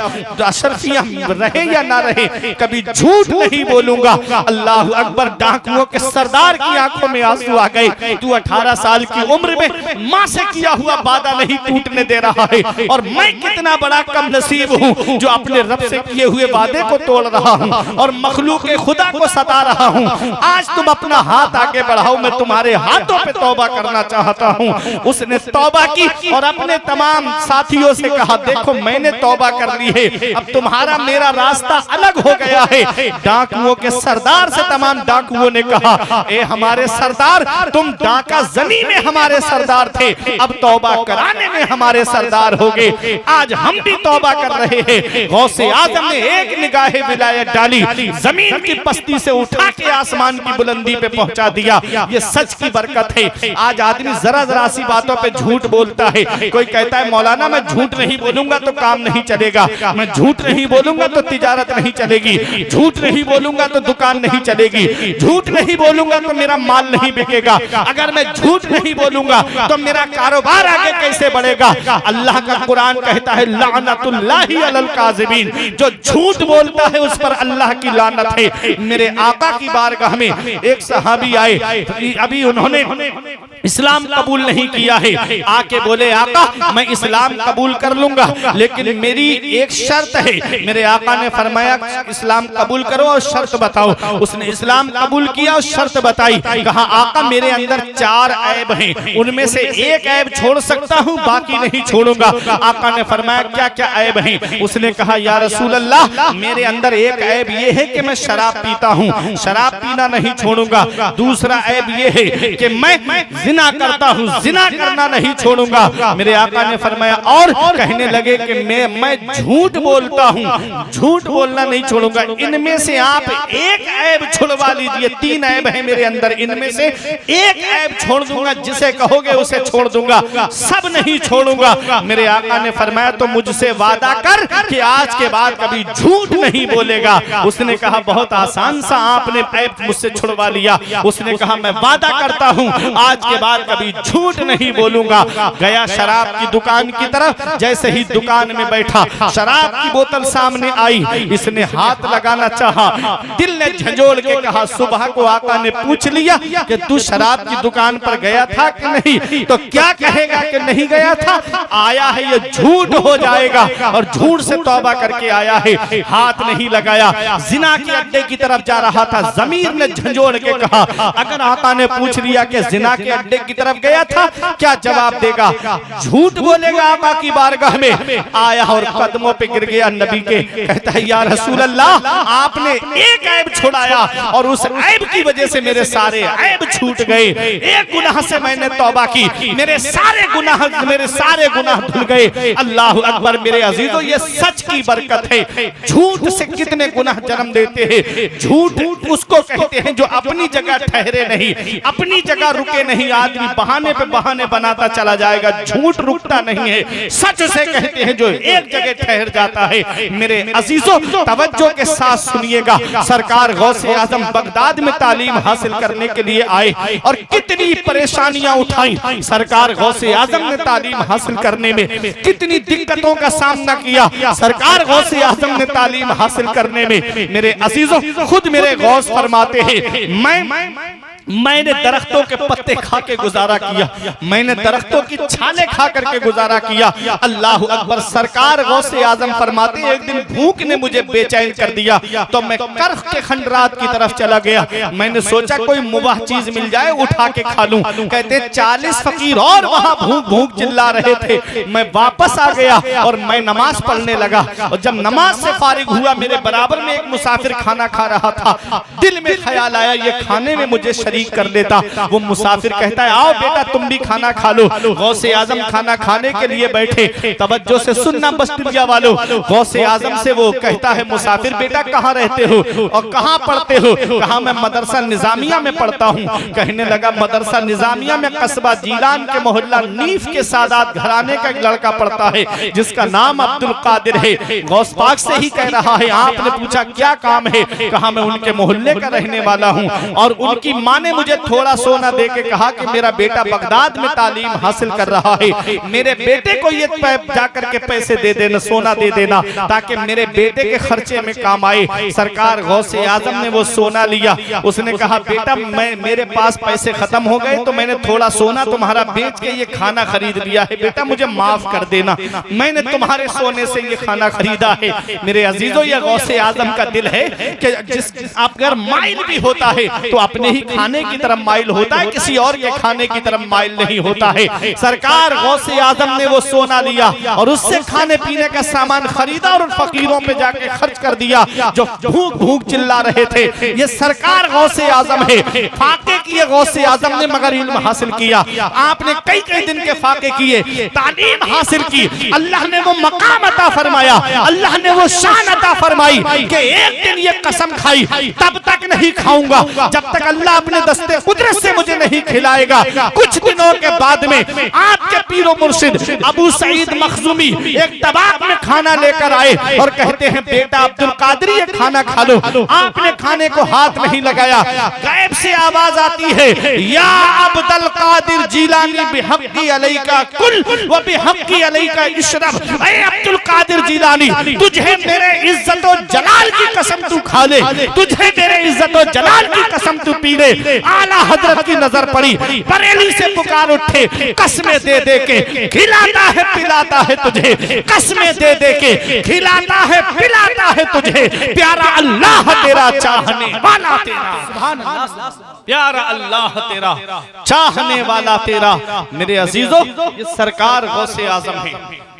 [SPEAKER 1] अशरफियां रहे या ना रहे, कभी झूठ नहीं बोलूंगा। अल्लाह अकबर। डाकुओं के सरदार की आंखों में आंसू आ गए। तू 18 साल की उम्र में मां से किया हुआ वादा नहीं टूटने दे रहा है, और मैं कितना बड़ा कम नसीब हूं जो अपने रब से किए हुए वादे को तोड़ रहा हूं और मखलूक खुदा को सता रहा हूं। आज तुम अपना हाथ आगे बढ़ाओ, मैं तुम्हारे हाथों पे तौबा करना चाहता हूं। उसने तौबा की और अपने तमाम साथियों से कहा देखो मैंने तौबा कर ली है, अब तुम्हारा मेरा रास्ता अलग हो गया है। डाकुओं के सरदार से तमाम डाकुओं ने कहा ए हमारे सरदार, तुम डाका जनी में हमारे सरदार थे, अब तौबा कराने में हमारे सरदार हो गए। आज हम भी तौबा कर रहे हैं। गौसे आजम ने एक निगाहे विलायत डाली, जमीन की पस्ती से उठा के आसमान की बुलंदी पे पहुंचा दिया। ये सच की बरकत है। आज आदमी जरा जरा सी बातों पे झूठ बोलता है। कोई कहता है मौलाना मैं झूठ नहीं बोलूंगा तो काम नहीं चलेगा, मैं झूठ नहीं बोलूंगा तो तिजारत नहीं चलेगी, झूठ नहीं बोलूंगा तो दुकान नहीं चलेगी, झूठ नहीं बोलूंगा तो मेरा माल नहीं बिकेगा, अगर मैं झूठ नहीं बोलूंगा तो मेरा कारोबार आगे कैसे बढ़ेगा। अल्लाह का कुरान कहता है लानतुल्लाहि अलल काज़िबीन, जो झूठ बोलता है उस पर अल्लाह की लानत है। मेरे आका की बारगाह में एक सहाबी आए, अभी उन्होंने इस्लाम कबूल नहीं किया है। आके बोले आका मैं इस्लाम कबूल कर लूंगा लेकिन मेरी एक शर्त है। मेरे आका ने फरमाया इस्लाम कबूल करो और शर्त बताओ। उसने इस्लाम कबूल किया और शर्त बताई। कहा आका मेरे अंदर 4 ऐब हैं, उनमें से एक ऐब छोड़ सकता हूँ, बाकी नहीं छोड़ूंगा। आका ने फरमाया क्या क्या ऐब हैं? उसने कहा या रसूल अल्लाह मेरे अंदर एक ऐब ये है कि मैं शराब पीता हूँ, शराब पीना नहीं छोड़ूंगा। दूसरा ऐब ये है कि मैं जिना करता हूँ, जिना करना नहीं छोड़ूंगा। मेरे आका ने फरमाया और कहने लगे कि मैं झूठ बोलता हूँ, झूठ बोलना नहीं छोड़ूंगा। इनमें से आप एक ऐब छुड़वा लीजिए। 3 ऐब है मेरे अंदर, इनमें से एक ऐब छोड़ दूंगा, जिसे कहोगे उसे छोड़ दूंगा, सब नहीं छोड़ूंगा। मेरे आका ने फरमाया तो मुझसे वादा कर कि आज के बाद कभी झूठ नहीं बोलेगा। उसने कहा बहुत आसान सा आपने ऐब मुझसे छुड़वा लिया। उसने कहा मैं वादा करता हूँ आज के बाद कभी झूठ नहीं बोलूंगा। गया शराब की दुकान की तरफ, जैसे ही दुकान में बैठा शराब की बोतल सामने आई, इसने हाथ लगाना चाहा, दिल ने झंझोड़ के कहा सुबह को आका ने पूछ लिया कि तू शराब की दुकान पर गया था कि नहीं, तो क्या कहेगा कि नहीं गया था, आया है ये झूठ हो जाएगा और झूठ से तौबा करके आया है। हाथ नहीं लगाया, जिना के अड्डे की तरफ जा रहा था। ज़मीर ने झंझोड़ के कहा अगर आका ने पूछ लिया कि जिना के अड्डे की तरफ गया था क्या जवाब देगा? झूठ बोलेगा आका की बारगाह में। आया और कदमों पे गिर गया नबी के, कहता है या रसूल अल्लाह आपने एक ऐब छुड़ाया और उस ऐब की वजह से मेरे सारे ऐब छूट गए। एक गुनाह से मैंने तौबा की, मेरे सारे गुनाह धुल गए। अल्लाह अकबर। मेरे अजीजों ये सच की बरकत है। झूठ से कितने गुनाह जन्म देते हैं। झूठ उसको कहते हैं जो अपनी जगह ठहरे नहीं, अपनी जगह रुके नहीं। आदमी बहाने पे बहाने बनाता चला जाएगा, झूठ रुकता नहीं है। सच से कहते हैं जो एक जगह ठहर जाता है। मेरे अजीजों तवज्जो के साथ सुनिएगा। सरकार गौसे आजम बगदाद में तालीम हासिल करने के लिए आए और कितनी परेशानियां उठाई। सरकार गौसे आजम ने तालीम हासिल करने में कितनी दिक्कतों का सामना किया। सरकार गौसे आजम ने तालीम हासिल करने में मेरे अजीजों खुद मेरे गौस फरमाते हैं मैं मैंने दरख्तों के पत्ते खा के गुजारा किया, मैंने दरख्तों की छाले खा करके गुजारा किया। अल्लाह अकबर। सरकार गौसे आजम फरमाते एक दिन भूख ने मुझे बेचैन कर दिया तो मैं कर्ख के खंडरात की तरफ चला गया। मैंने सोचा कोई मुबाह चीज मिल जाए उठा के खा लूं। कहते 40 फकीर और वहां भूख भूख चिल्ला रहे थे। मैं वापस आ गया और मैं नमाज पढ़ने लगा और जब नमाज से फारिग हुआ मेरे बराबर में एक मुसाफिर खाना खा रहा था। दिल में ख्याल आया ये खाने में मुझे शरीक कर लेता। वो मुसाफिर कहता है आओ बेटा तुम भी खाना खा लो। गौसे आजम खाना खाने के लिए बैठे। तवज्जो से सुनना बस्तिया वालों। गौसे आजम से वो कहता है मुसाफिर बेटा कहाँ रहते हो और कहाँ पढ़ते हो? कहा मैं मदरसा निजामिया में पढ़ता हूँ। कहने लगा मदरसा निजामिया में कस्बा जीलान के मोहल्ला नीफ के सादात घराने का एक लड़का पढ़ता है जिसका नाम अब्दुल कादिर है। गौस पाक से ही कह रहा है। आपने पूछा क्या काम है? कहा मैं उनके मोहल्ले का रहने वाला हूँ और उनकी माँ ने मुझे थोड़ा सोना दे के कहा कि मेरा बेटा बगदाद में तालीम हासिल कर रहा है, मेरे बेटे को ये जाकर के पैसे दे देना, सोना दे देना ताकि मेरे बेटे के खर्चे में काम आए। सरकार गौसे आजम ने वो सोना लिया। उसने कहा बेटा मैं मेरे पास पैसे खत्म हो गए तो मैंने थोड़ा सोना तुम्हारा बेच के ये खाना खरीद लिया है, बेटा मुझे माफ कर देना, मैंने तुम्हारे सोने से ये खाना खरीदा है। मेरे अजीजों ये गौसे आजम का दिल है कि जिस अगर माइल भी होता है तो अपने ही खाने की तरफ माइल होता है, किसी और के खाने की तरफ माइल नहीं होता है। सरकार गौसे आजम ने वो सोना लिया और उससे खाने पीने का सामान खरीदा और उन फकीरों पे जाके खर्च कर दिया जो भूख भूख चिल्ला रहे थे। ये सरकार गौसे आजम है। फाके किए गौसे आजम ने मगर इल्म हासिल किया। आपने कई कई दिन के फाके किए, तालीम हासिल की, अल्लाह ने वो मकाम अता फरमाया, अल्लाह ने वो शान अता फरमाई कि एक दिन ये कसम खाई तब तक नहीं खाऊंगा जब तक अल्लाह अपने दस्ते कुदरत से मुझे नहीं खिलाएगा। कुछ दिनों के बाद में आपके पीरो मुर्शिद अबू सईद मखजूमी एक तबाक में खाना लेकर आए और कहते हैं बेटा अब्दुल कादरी ये खाना खा लो। आपने खाने को हाथ नहीं लगाया, गैब से आवाज आती है या अब्दुल कादिर जिलानी बिहक्की अलैका कुल व बिहक्की अलैका इशरब। ऐ अब्दुल कादिर जिलानी तुझे मेरे इज्जत और जलाल की कसम तू खा ले, तुझे मेरे इज्जत और जलाल की कसम तू पी ले। आला हजरत की नजर पड़ी, बरेली से पुकार उठे, कसमें दे दे के खिलाता है पिलाता है तुझे, कसमें दे दे के खिलाता है पिलाता है तुझे, प्यारा अल्लाह तेरा चाहने वाला तेरा, सुभान अल्लाह, प्यारा अल्लाह तेरा चाहने वाला तेरा। मेरे अजीजों ये सरकार गौसे आजम है।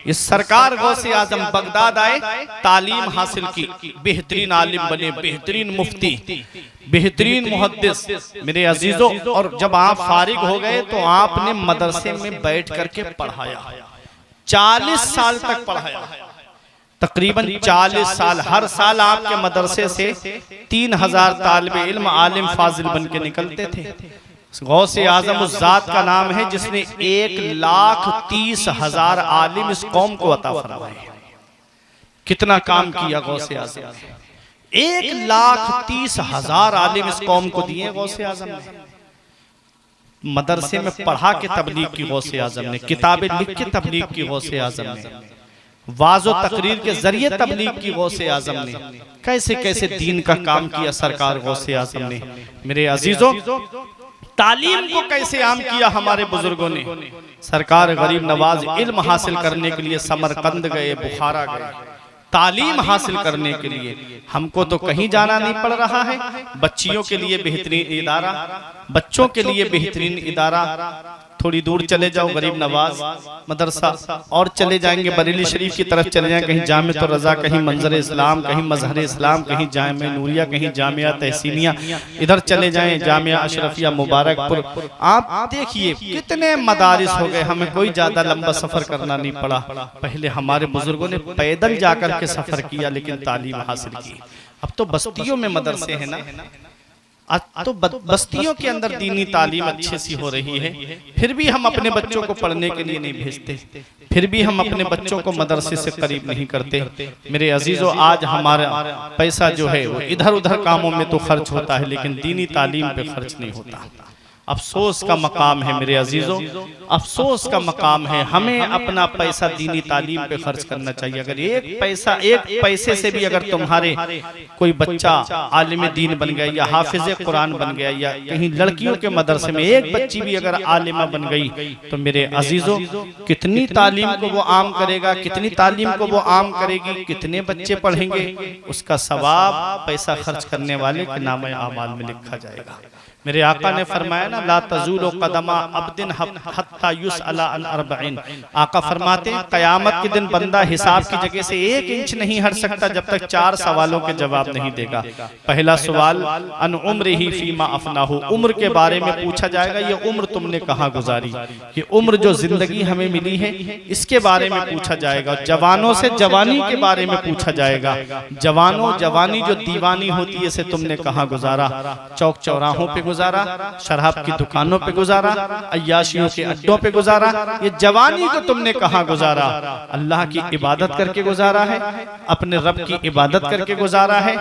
[SPEAKER 1] इस सरकार गौसे आजम बगदाद आए, तालीम हासिल की, बेहतरीन आलिम बने, बेहतरीन मुफ्ती, बेहतरीन मुहद्दिस। मेरे अजीजों और जब आप फारिग हो गए तो आपने मदरसे में बैठ करके पढ़ाया, 40 साल तक पढ़ाया, तकरीबन 40 साल। हर साल आपके मदरसे से 3000 तालिबे इल्म आलिम फाजिल बन के निकलते थे। गौसे आजम उस जात का नाम है जिसने 1,30,000 आलिम इस कौम को अता फरमाए। कितना काम किया गौसे आजम ने, 1,30,000 आलिम इस कौम को दिए गौसे आजम ने। मदरसे में पढ़ा के तबलीग की गौसे आजम ने, किताबें लिख के तबलीग की गौसे आजम ने, वाज़ो तकरीर के जरिए तबलीग की गौसे आजम ने। कैसे कैसे दीन का काम किया सरकार गौसे आजम ने। मेरे अजीजों तालीम को कैसे आम किया हमारे बुजुर्गों ने। सरकार गरीब नवाज इल्म हासिल करने के लिए समरकंद गए, बुखारा गए, तालीम हासिल करने के लिए। हमको तो कहीं जाना नहीं पड़ रहा है। बच्चियों के लिए बेहतरीन इदारा, बच्चों के लिए बेहतरीन इदारा, थोड़ी दूर चले जाओ गरीब नवाज मदरसा, और चले जाएंगे बरेली शरीफ की तरफ चले जाएं, कहीं जामे तो रजा, कहीं मंजर इस्लाम, कहीं मजहर इस्लाम, कहीं जामे नूरिया, कहीं जामिया तहसीनिया, इधर चले जाएं जामिया अशरफिया मुबारकपुर। आप देखिए कितने मदारिस हो गए, हमें कोई ज्यादा लंबा सफर करना नहीं पड़ा। पहले हमारे बुजुर्गों ने पैदल जाकर के सफर किया लेकिन तालीम हासिल की। अब तो बस्तियों में मदरसे हैं ना, तो बस्तियों के अंदर दीनी तालीम अच्छी सी हो रही है, फिर भी हम अपने बच्चों को पढ़ने के लिए नहीं भेजते, फिर भी हम अपने बच्चों को मदरसे से करीब नहीं करते। मेरे अजीजों आज हमारा पैसा जो है वो इधर उधर कामों में तो खर्च होता है लेकिन दीनी तालीम पे खर्च नहीं होता। अफसोस का मकाम है मेरे अजीजों, अफसोस का मकाम है। हमें अपना पैसा दीनी तालीम पे खर्च करना चाहिए। अगर एक पैसे से भी अगर तुम्हारे कोई बच्चा आलिम दीन बन गया या हाफिज कुरान बन गया या कहीं लड़कियों के मदरसे में एक बच्ची भी अगर आलिमा बन गई तो मेरे अजीजों कितनी तालीम को वो आम करेगा, कितनी तालीम को वो आम करेगी, कितने बच्चे पढ़ेंगे, उसका सवाब पैसा खर्च करने वाले के नाम आमाल में लिखा जाएगा। मेरे आका ने फरमाया ना, ला तज़ूलु क़दमा अब्दिन हत्ता युसअला अन अर्बईन। आका फरमाते हैं क़यामत के दिन बंदा हिसाब की जगह से 1 इंच नहीं हट सकता जब तक 4 सवालों के जवाब नहीं देगा। पहला सवाल अन उम्रिही फीमा अफनाहु, उम्र के बारे में पूछा जाएगा, ये उम्र तुमने कहाँ गुजारी, ये उम्र जो जिंदगी हमें मिली है इसके बारे में पूछा जाएगा। जवानों से जवानी के बारे में पूछा जाएगा, जवानी जो दीवानी होती है इसे तुमने कहाँ गुजारा, चौक चौराहों पे गुजारा, शराब की दुकानों पे गुजारा, अय्याशियों के अड्डों पे गुजारा, ये जवानी को तुमने कहाँ गुजारा, अल्लाह की इबादत करके गुजारा है, अपने रब की इबादत करके गुजारा है,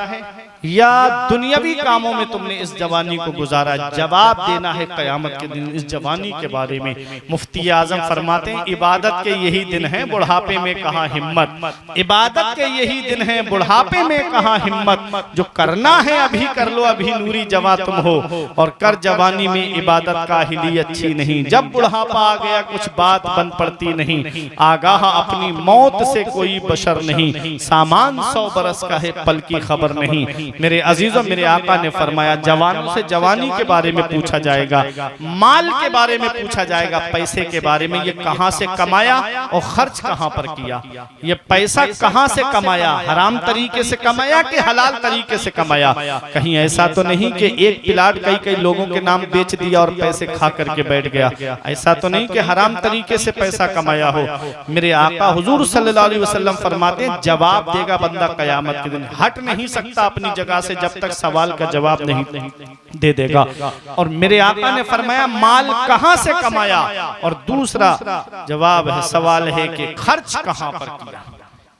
[SPEAKER 1] या दुनियावी कामों में तुमने इस जवानी को गुजारा। जवाब देना है क़यामत के दिन इस जवानी के बारे में। मुफ्ती आजम फरमाते हैं इबादत के यही दिन है बुढ़ापे में कहाँ हिम्मत, इबादत के यही दिन है बुढ़ापे में कहाँ हिम्मत, जो करना है अभी कर लो, अभी नूरी जवां तुम हो, और कर जवानी में इबादत काहिली अच्छी नहीं, जब बुढ़ापा आ गया कुछ बात बन पड़ती नहीं, आगाह अपनी मौत से कोई बशर नहीं, सामान 100 बरस का है पल की खबर नहीं। मेरे अजीजों, मेरे आका ने फरमाया जवानों से जवानी के बारे में पूछा जाएगा, माल के बारे में पूछा जाएगा, पैसे के बारे में, ये कहां से कमाया और खर्च कहां पर किया, ये पैसा कहां से कमाया, हराम तरीके से कमाया कि हलाल तरीके से कमाया। कहीं ऐसा तो नहीं कि एक प्लाट कई लोगों के नाम बेच दिया और पैसे खा करके बैठ गया, ऐसा तो नहीं कि हराम तरीके से पैसा कमाया हो। मेरे आका हुजूर सल्लल्लाहु अलैहि वसल्लम फरमाते हैं जवाब देगा बंदा क़यामत के दिन, हट नहीं सकता अपनी जगह से जब तक सवाल का जवाब नहीं दे देगा। और मेरे आका ने फरमाया माल कहां से कमाया, और दूसरा जवाब है, सवाल है कि खर्च कहां पर किया,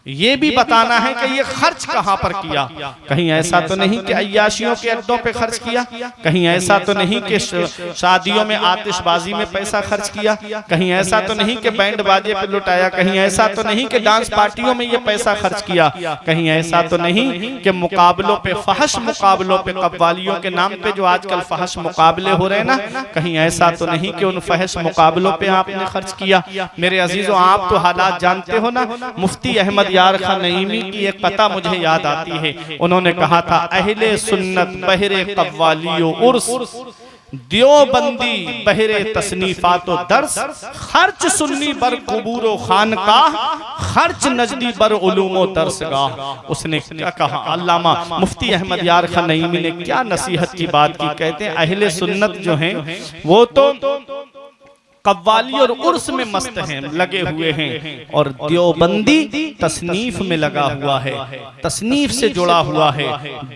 [SPEAKER 1] ये भी बताना है कि ये खर्च कहां पर किया। कहीं ऐसा तो नहीं कि अय्याशियों के अड्डों पे खर्च किया, कहीं ऐसा तो नहीं कि शादियों में आतिशबाजी में पैसा खर्च किया, कहीं ऐसा तो नहीं कि बैंड बाजे पे लुटाया, कहीं ऐसा तो नहीं कि डांस पार्टियों में ये पैसा खर्च किया, कहीं ऐसा तो नहीं कि मुकाबलों पे, फहश मुकाबलों पे, कव्वालियों के नाम पे जो आजकल फहश मुकाबले हो रहे हैं ना, कहीं ऐसा तो नहीं कि उन फहश मुकाबलों पे आपने खर्च किया। मेरे अजीजों, आप तो हालात जानते हो ना। मुफ्ती अहमद यार खान नईमी की एक कथा मुझे याद आती है। उन्होंने कहा था अहले सुन्नत बहरे कव्वालियो उर्स, दियोबंदी बहरे तसनीफातो दर्स, खर्च सुन्नी बर कुबूरो खानकाह, खर्च नजदी बर उलूमो दर्सगाह। उसने क्या कहा, अल्लामा मुफ्ती अहमद यार खान नईमी ने क्या नसीहत की बात की। कहते हैं अहले सुन्नत जो हैं वो तो कव्वाली और उर्स में मस्त हैं, लगे हुए हैं, और देवबंदी तसनीफ में लगा हुआ है, तसनीफ से जुड़ा हुआ है,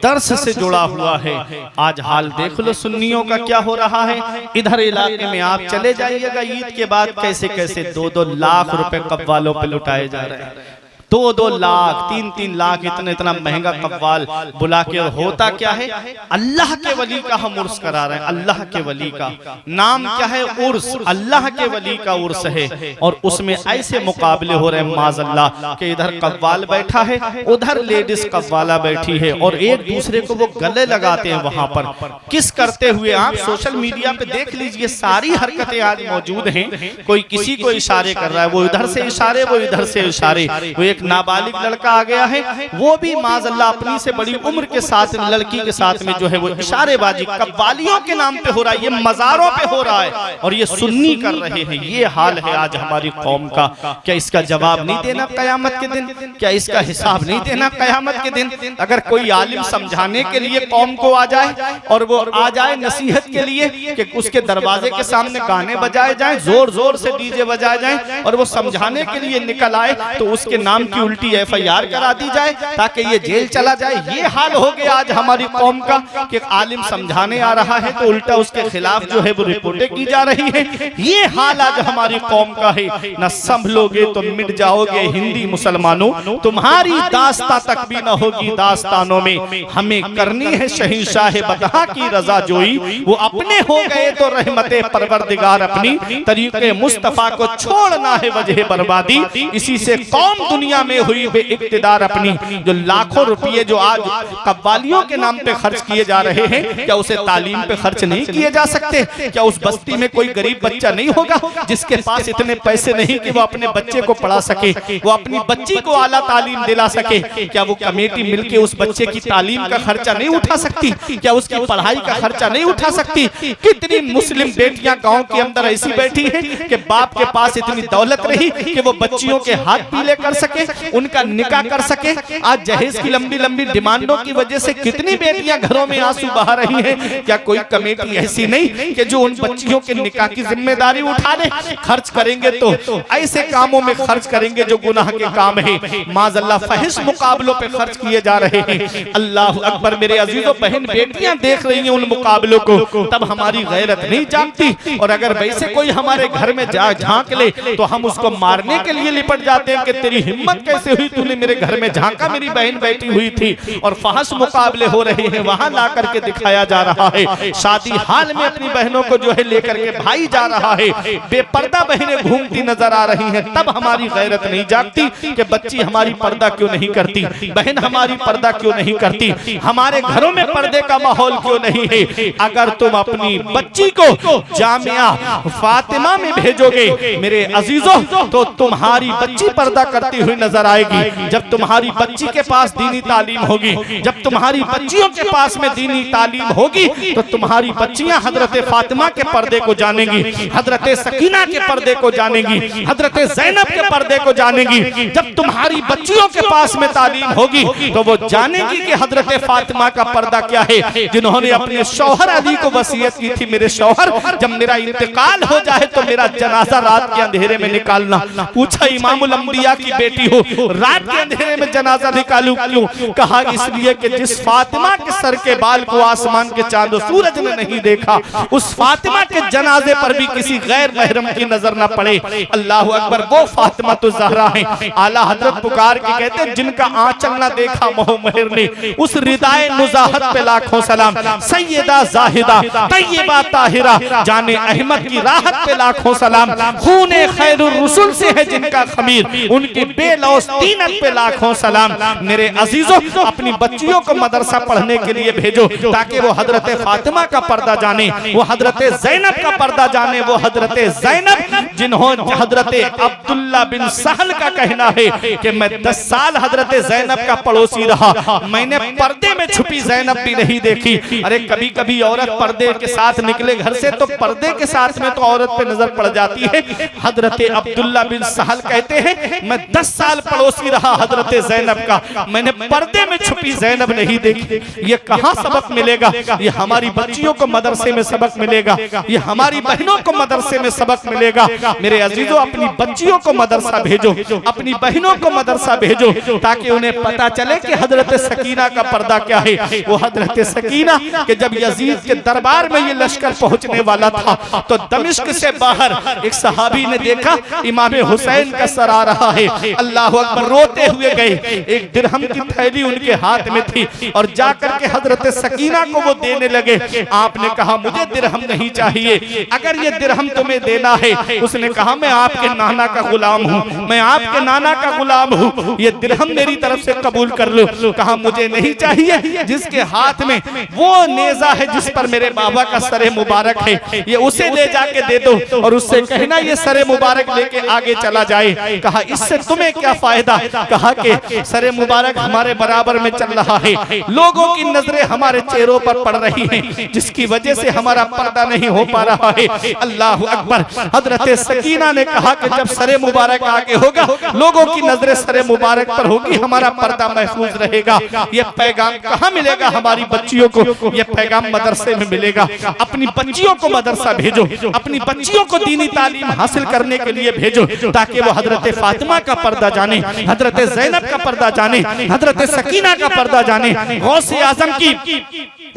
[SPEAKER 1] दर्स से जुड़ा हुआ है। आज हाल देख लो सुन्नियों का क्या हो रहा है। इधर इलाके में आप चले जाइएगा ईद के बाद कैसे कैसे 2-2 लाख रुपए कव्वालों पे लुटाए जा रहे हैं, 2-2 लाख 3-3 लाख, इतना महंगा कव्वाल बुला के। और होता क्या है, अल्लाह के वली का हम उर्स करा रहे हैं, अल्लाह के वली का नाम क्या है, उर्स, अल्लाह के वली का उर्स है। और उसमें ऐसे मुकाबले हो रहे हैं माज़अल्लाह कि इधर कव्वाल बैठा है, उधर लेडीज कव्वाला बैठी है, और एक दूसरे को वो गले लगाते हैं वहां पर किस करते हुए। आप सोशल मीडिया पे देख लीजिए, सारी हरकतें आज मौजूद हैं। कोई किसी को इशारे कर रहा है, वो इधर से इशारे, वो इधर से इशारे। वो एक नाबालिग लड़का आ गया है, वो भी माज़अल्लाह अपनी से बड़ी उम्र के साथ लड़की के साथ में जो है वो इशारेबाजी कव्वालियों के नाम पे हो रहा है, ये मज़ारों पे हो रहा है, और ये सुन्नी कर रहे हैं। ये हाल है आज हमारी कौम का। क्या इसका जवाब नहीं देना क़यामत के दिन? क्या इसका हिसाब नहीं देना क़यामत के दिन? अगर कोई आलिम समझाने के लिए कौम को आ जाए, और वो आ जाए नसीहत के लिए कि उसके दरवाजे के सामने गाने बजाए जाए, जोर जोर से डीजे बजाए जाए, और वो समझाने के लिए निकल आए, तो उसके नाम की उल्टी FIR करा दी जाए ताकि ये जेल चला जाए। ये हाल हो गया आज हमारी कौम का कि आलिम समझाने आ रहा है तो उल्टा उसके खिलाफ जो है वो रिपोर्टें की जा रही है। ये हाल आज हमारी कौम का है। न संभलोगे तो मिट जाओगे हिंदी मुसलमानों, तुम्हारी दास्तां तक भी न होगी दास्तानों में। हमें करनी है शहींशाह बदहा की रजा जोई, वो अपने हो गए तो रहमते परवरदिगार अपनी, तरीके मुस्तफा को छोड़ना है वजह बर्बादी। इसी से कौम दुनिया में हुई बेइक्तिदार अपनी। जो लाखों रुपये जो आज कव्वालियों के नाम पे खर्च किए जा रहे हैं, क्या उसे तालीम पे खर्च नहीं किए जा सकते? क्या उस बस्ती में कोई गरीब बच्चा नहीं होगा जिसके पास इतने पैसे नहीं कि वो अपने बच्चे को पढ़ा सके, वो अपनी बच्ची को आला तालीम दिला सके? क्या वो कमेटी मिलके उस बच्चे की तालीम का खर्चा नहीं उठा सकती? क्या उसकी पढ़ाई का खर्चा नहीं उठा सकती? कितनी मुस्लिम बेटियां गांव के अंदर ऐसी बैठी हैं कि बाप के पास इतनी दौलत रही कि वो बच्चियों के हाथ पीले कर सके, उनका निकाह कर सके। आज जहेज की लंबी लंबी डिमांडों की वजह से कितनी बेटियां घरों में आंसू बहा रही हैं। क्या कोई कमेटी ऐसी नहीं कि जो उन बच्चियों के निकाह की जिम्मेदारी उठा ले? खर्च करेंगे तो ऐसे कामों में खर्च करेंगे जो गुनाह के काम है। माज़अल्लाह फहिश मुकाबलों पे खर्च किए जा रहे हैं। अल्लाह अकबर। मेरे अजीजों, बहन बेटियां देख रही हैं उन मुकाबलों को, तब हमारी गैरत नहीं जागती। और अगर वैसे कोई हमारे घर में झांक ले तो हम उसको मारने के लिए लिपट जाते हैं कि तेरी हिम्मत कैसे हुई, तूने मेरे घर में झांका, मेरी बहन बैठी हुई थी। और फहश मुकाबले हो रहे हैं, वहां ला करके दिखाया जा रहा है। शादी हाल में अपनी बहनों को जो है लेकर के भाई जा रहा है, बेपर्दा बहनें घूमती नजर आ रही हैं। तब हमारी गैरत नहीं जागती कि बच्ची हमारी पर्दा क्यों नहीं करती, बहन हमारी पर्दा क्यों नहीं करती, हमारे घरों में पर्दे का माहौल क्यों नहीं है। अगर तुम अपनी बच्ची को जामिया फातिमा में भेजोगे मेरे अजीजों, तो तुम्हारी बच्ची पर्दा करती हुई नजर आएगी। जब तुम्हारी बच्ची के पास दीनी तालीम होगी, जब तुम्हारी बच्चियों के पास में दीनी तालीम होगी, तो तुम्हारी बच्चियां हजरत फातिमा के पर्दे को जानेंगी, हजरत सकीना के पर्दे को जानेंगी, हजरत ज़ैनब के पर्दे को जानेंगी। जब तुम्हारी बच्चियों के पास में तालीम होगी तो वो जानेंगी कि हजरत फातिमा का पर्दा क्या है, जिन्होंने अपने शौहर अली को वसीयत की थी, मेरे शौहर जब मेरा इंतकाल हो जाए तो मेरा जनाजा रात के अंधेरे में निकालना। पूछा इमामुल अंबिया की बेटी हो, रात के अंधेरे में जनाजा निकालूं क्यों? कहा इसलिए कि जिस फातिमा के सर के बाल को आसमान के चांद और सूरज ने नहीं देखा, उस फातिमा के जनाजे पर भी किसी गैर महरम की नजर न पड़े। अल्लाह अकबर। वो फातिमा तो ज़हरा है। आला हजरत पुकार के कहते जिनका आंचल न देखा मोहम्मद ने, उस रिदाए नुज़ाहत पे लाखों सलाम। सैयदा जाहिदा तैयबा ताहिरा जाने अहमद की राहत पे लाखों सलाम। खूने खैरुर रसूल से है जिनका खमीर, उनकी बेलौस तीनत पे लाखों सलाम। मेरे अजीजों, अपनी बच्चियों को मदरसा पढ़ने के लिए भेजो ताकि वो हजरत फातिमा का पर्दा जाने, वो हजरत ज़ैनब का पर्दा जाने। वो हजरत ज़ैनब जिन्होंने हजरत अब्दुल्ला बिन सहल का कहना है कि मैं 10 साल हजरत ज़ैनब का पड़ोसी रहा, मैंने पर्दे में छुपी ज़ैनब भी नहीं देखी। अरे कभी कभी औरत पर्दे के साथ निकले घर से तो पर्दे के साथ में तो औरत पे नजर पड़ जाती है। हजरत अब्दुल्ला बिन सहल कहते हैं मैं 10 साल पड़ोसी रहा हजरत ज़ैनब का, मैंने पर्दे में छुपी ज़ैनब नहीं देखी। ये कहाँ सबक मिलेगा? ये हमारी बच्चियों को मदरसे में सबक मिलेगा, ये हमारी बहनों को मदरसे में सबक मिलेगा। मेरे अजीजों, अपनी बच्चियों को मदरसा भेजो, अपनी बहनों को मदरसा भेजो ताकि उन्हें पता चले कि हजरत सकीना का पर्दा क्या है। वो हजरत सकीना कि जब यजीद के दरबार में ये लश्कर पहुंचने वाला था तो दमिश्क से बाहर एक सहाबी ने देखा इमाम हुसैन का सर आ रहा है। अल्लाह अकबर। रोते हुए गए, एक दिरहम की थैली उनके हाथ में थी और जाकर के हजरत सकीना को वो देने लगे। आपने कहा मुझे दिरहम नहीं चाहिए, अगर ये दिरहम तुम्हें देना है। उसने कहा मैं आपके नाना का गुलाम हूँ, मैं आपके नाना का गुलाम हूँ, ये दिरहम मेरी तरफ से कबूल कर लो। कहा मुझे नहीं चाहिए, जिसके हाथ में वो नेजा है जिस पर मेरे बाबा का सरे मुबारक है, ये उसे ले जाके दे दो और उससे कहना ये सरे मुबारक लेके आगे चला जाए। कहा इससे तुम्हें क्या फायदा? कहा कि सरे मुबारक हमारे बराबर में चल रहा है, लोगों की नजरें हमारे चेहरों पर पड़ रही हैं, जिसकी वजह से हमारा पर्दा नहीं हो पा रहा है। अल्लाह अकबर। हजरत सकीना ने कहा कि जब सरे मुबारक आगे होगा, लोगों की नजरें सरे मुबारक पर होगी, हमारा पर्दा महफूज रहेगा। ये पैगाम कहाँ मिलेगा हमारी बच्चियों को? ये पैगाम मदरसे में मिलेगा। अपनी बच्चियों को मदरसा भेजो, अपनी बच्चियों को दीनी तालीम हासिल करने के लिए भेजो ताकि वो हजरत फातिमा का पर्दा जाने, हजरत ज़ैनब का पर्दा जाने, हजरत सकीना का पर्दा जाने, गौसे आजम की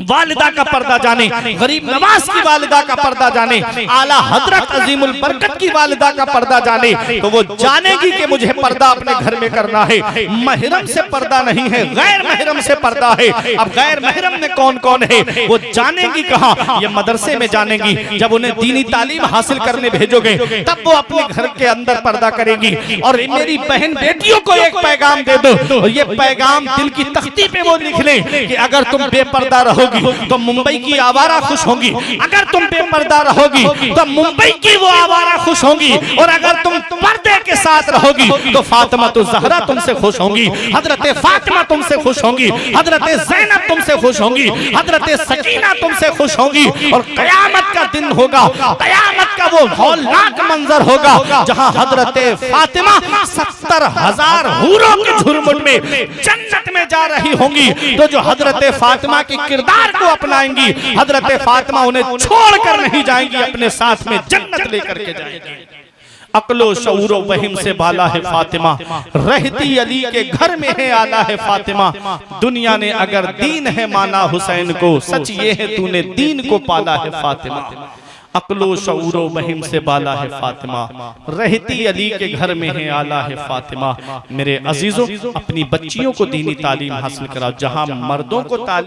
[SPEAKER 1] वालिदा का पर्दा जाने, गरीब नवाज की वालिदा का पर्दा जाने, आला हजरत अजीमुल बरकत की वालिदा का पर्दा जाने, तो वो जानेगी कि मुझे पर्दा अपने घर में करना है। महरम से पर्दा नहीं है, गैर महरम से पर्दा है। अब गैर महरम में कौन कौन है वो जानेगी कहाँ? ये मदरसे में जानेगी। जब उन्हें दीनी तालीम हासिल करने भेजोगे तब वो अपने घर के अंदर पर्दा करेगी। और मेरी बहन बेटियों को एक पैगाम दे दो, और ये पैगाम दिल की तख्ती पे वो लिख ले कि अगर तुम बेपर्दा रहोगी तो मुंबई की आवारा खुश होंगी, अगर तुम बेपर्दा रहोगी तो मुंबई की वो आवारा खुश होंगी, और अगर तुम पर्दे के साथ रहोगी तो फातिमा तो ज़हरा तुमसे खुश होंगी, हजरत फातिमा तुमसे खुश होंगी, हजरत ज़ैनब तुमसे खुश होंगी, हजरत सकीना तुमसे खुश होंगी। और कयामत का दिन होगा, कयामत का वो हौलनाक मंजर होगा जहां हजरत फातिमा 70,000 हूरों के झुरमुट में जन्नत में जा रही होंगी। तो जो हजरत फातिमा के किरदार को अपनाएंगी, हजरत फातिमा उन्हें छोड़कर नहीं जाएंगी, अपने साथ में जन्नत लेकर के जाएंगी। अक्लो शऊरो वहिम से बाला है फातिमा, रहती अली के घर में है आला है फातिमा। दुनिया ने अगर दीन है माना हुसैन को, सच ये है तूने दीन को पाला है फातिमा। अक्लो शऊरो वहिम से बाला है फातिमा, रहती अली के घर में है आला है फातिमा। मेरे अजीजों, अपनी बच्चियों को दीनी तालीम हासिल कराओ। जहां मर्दों को तालीम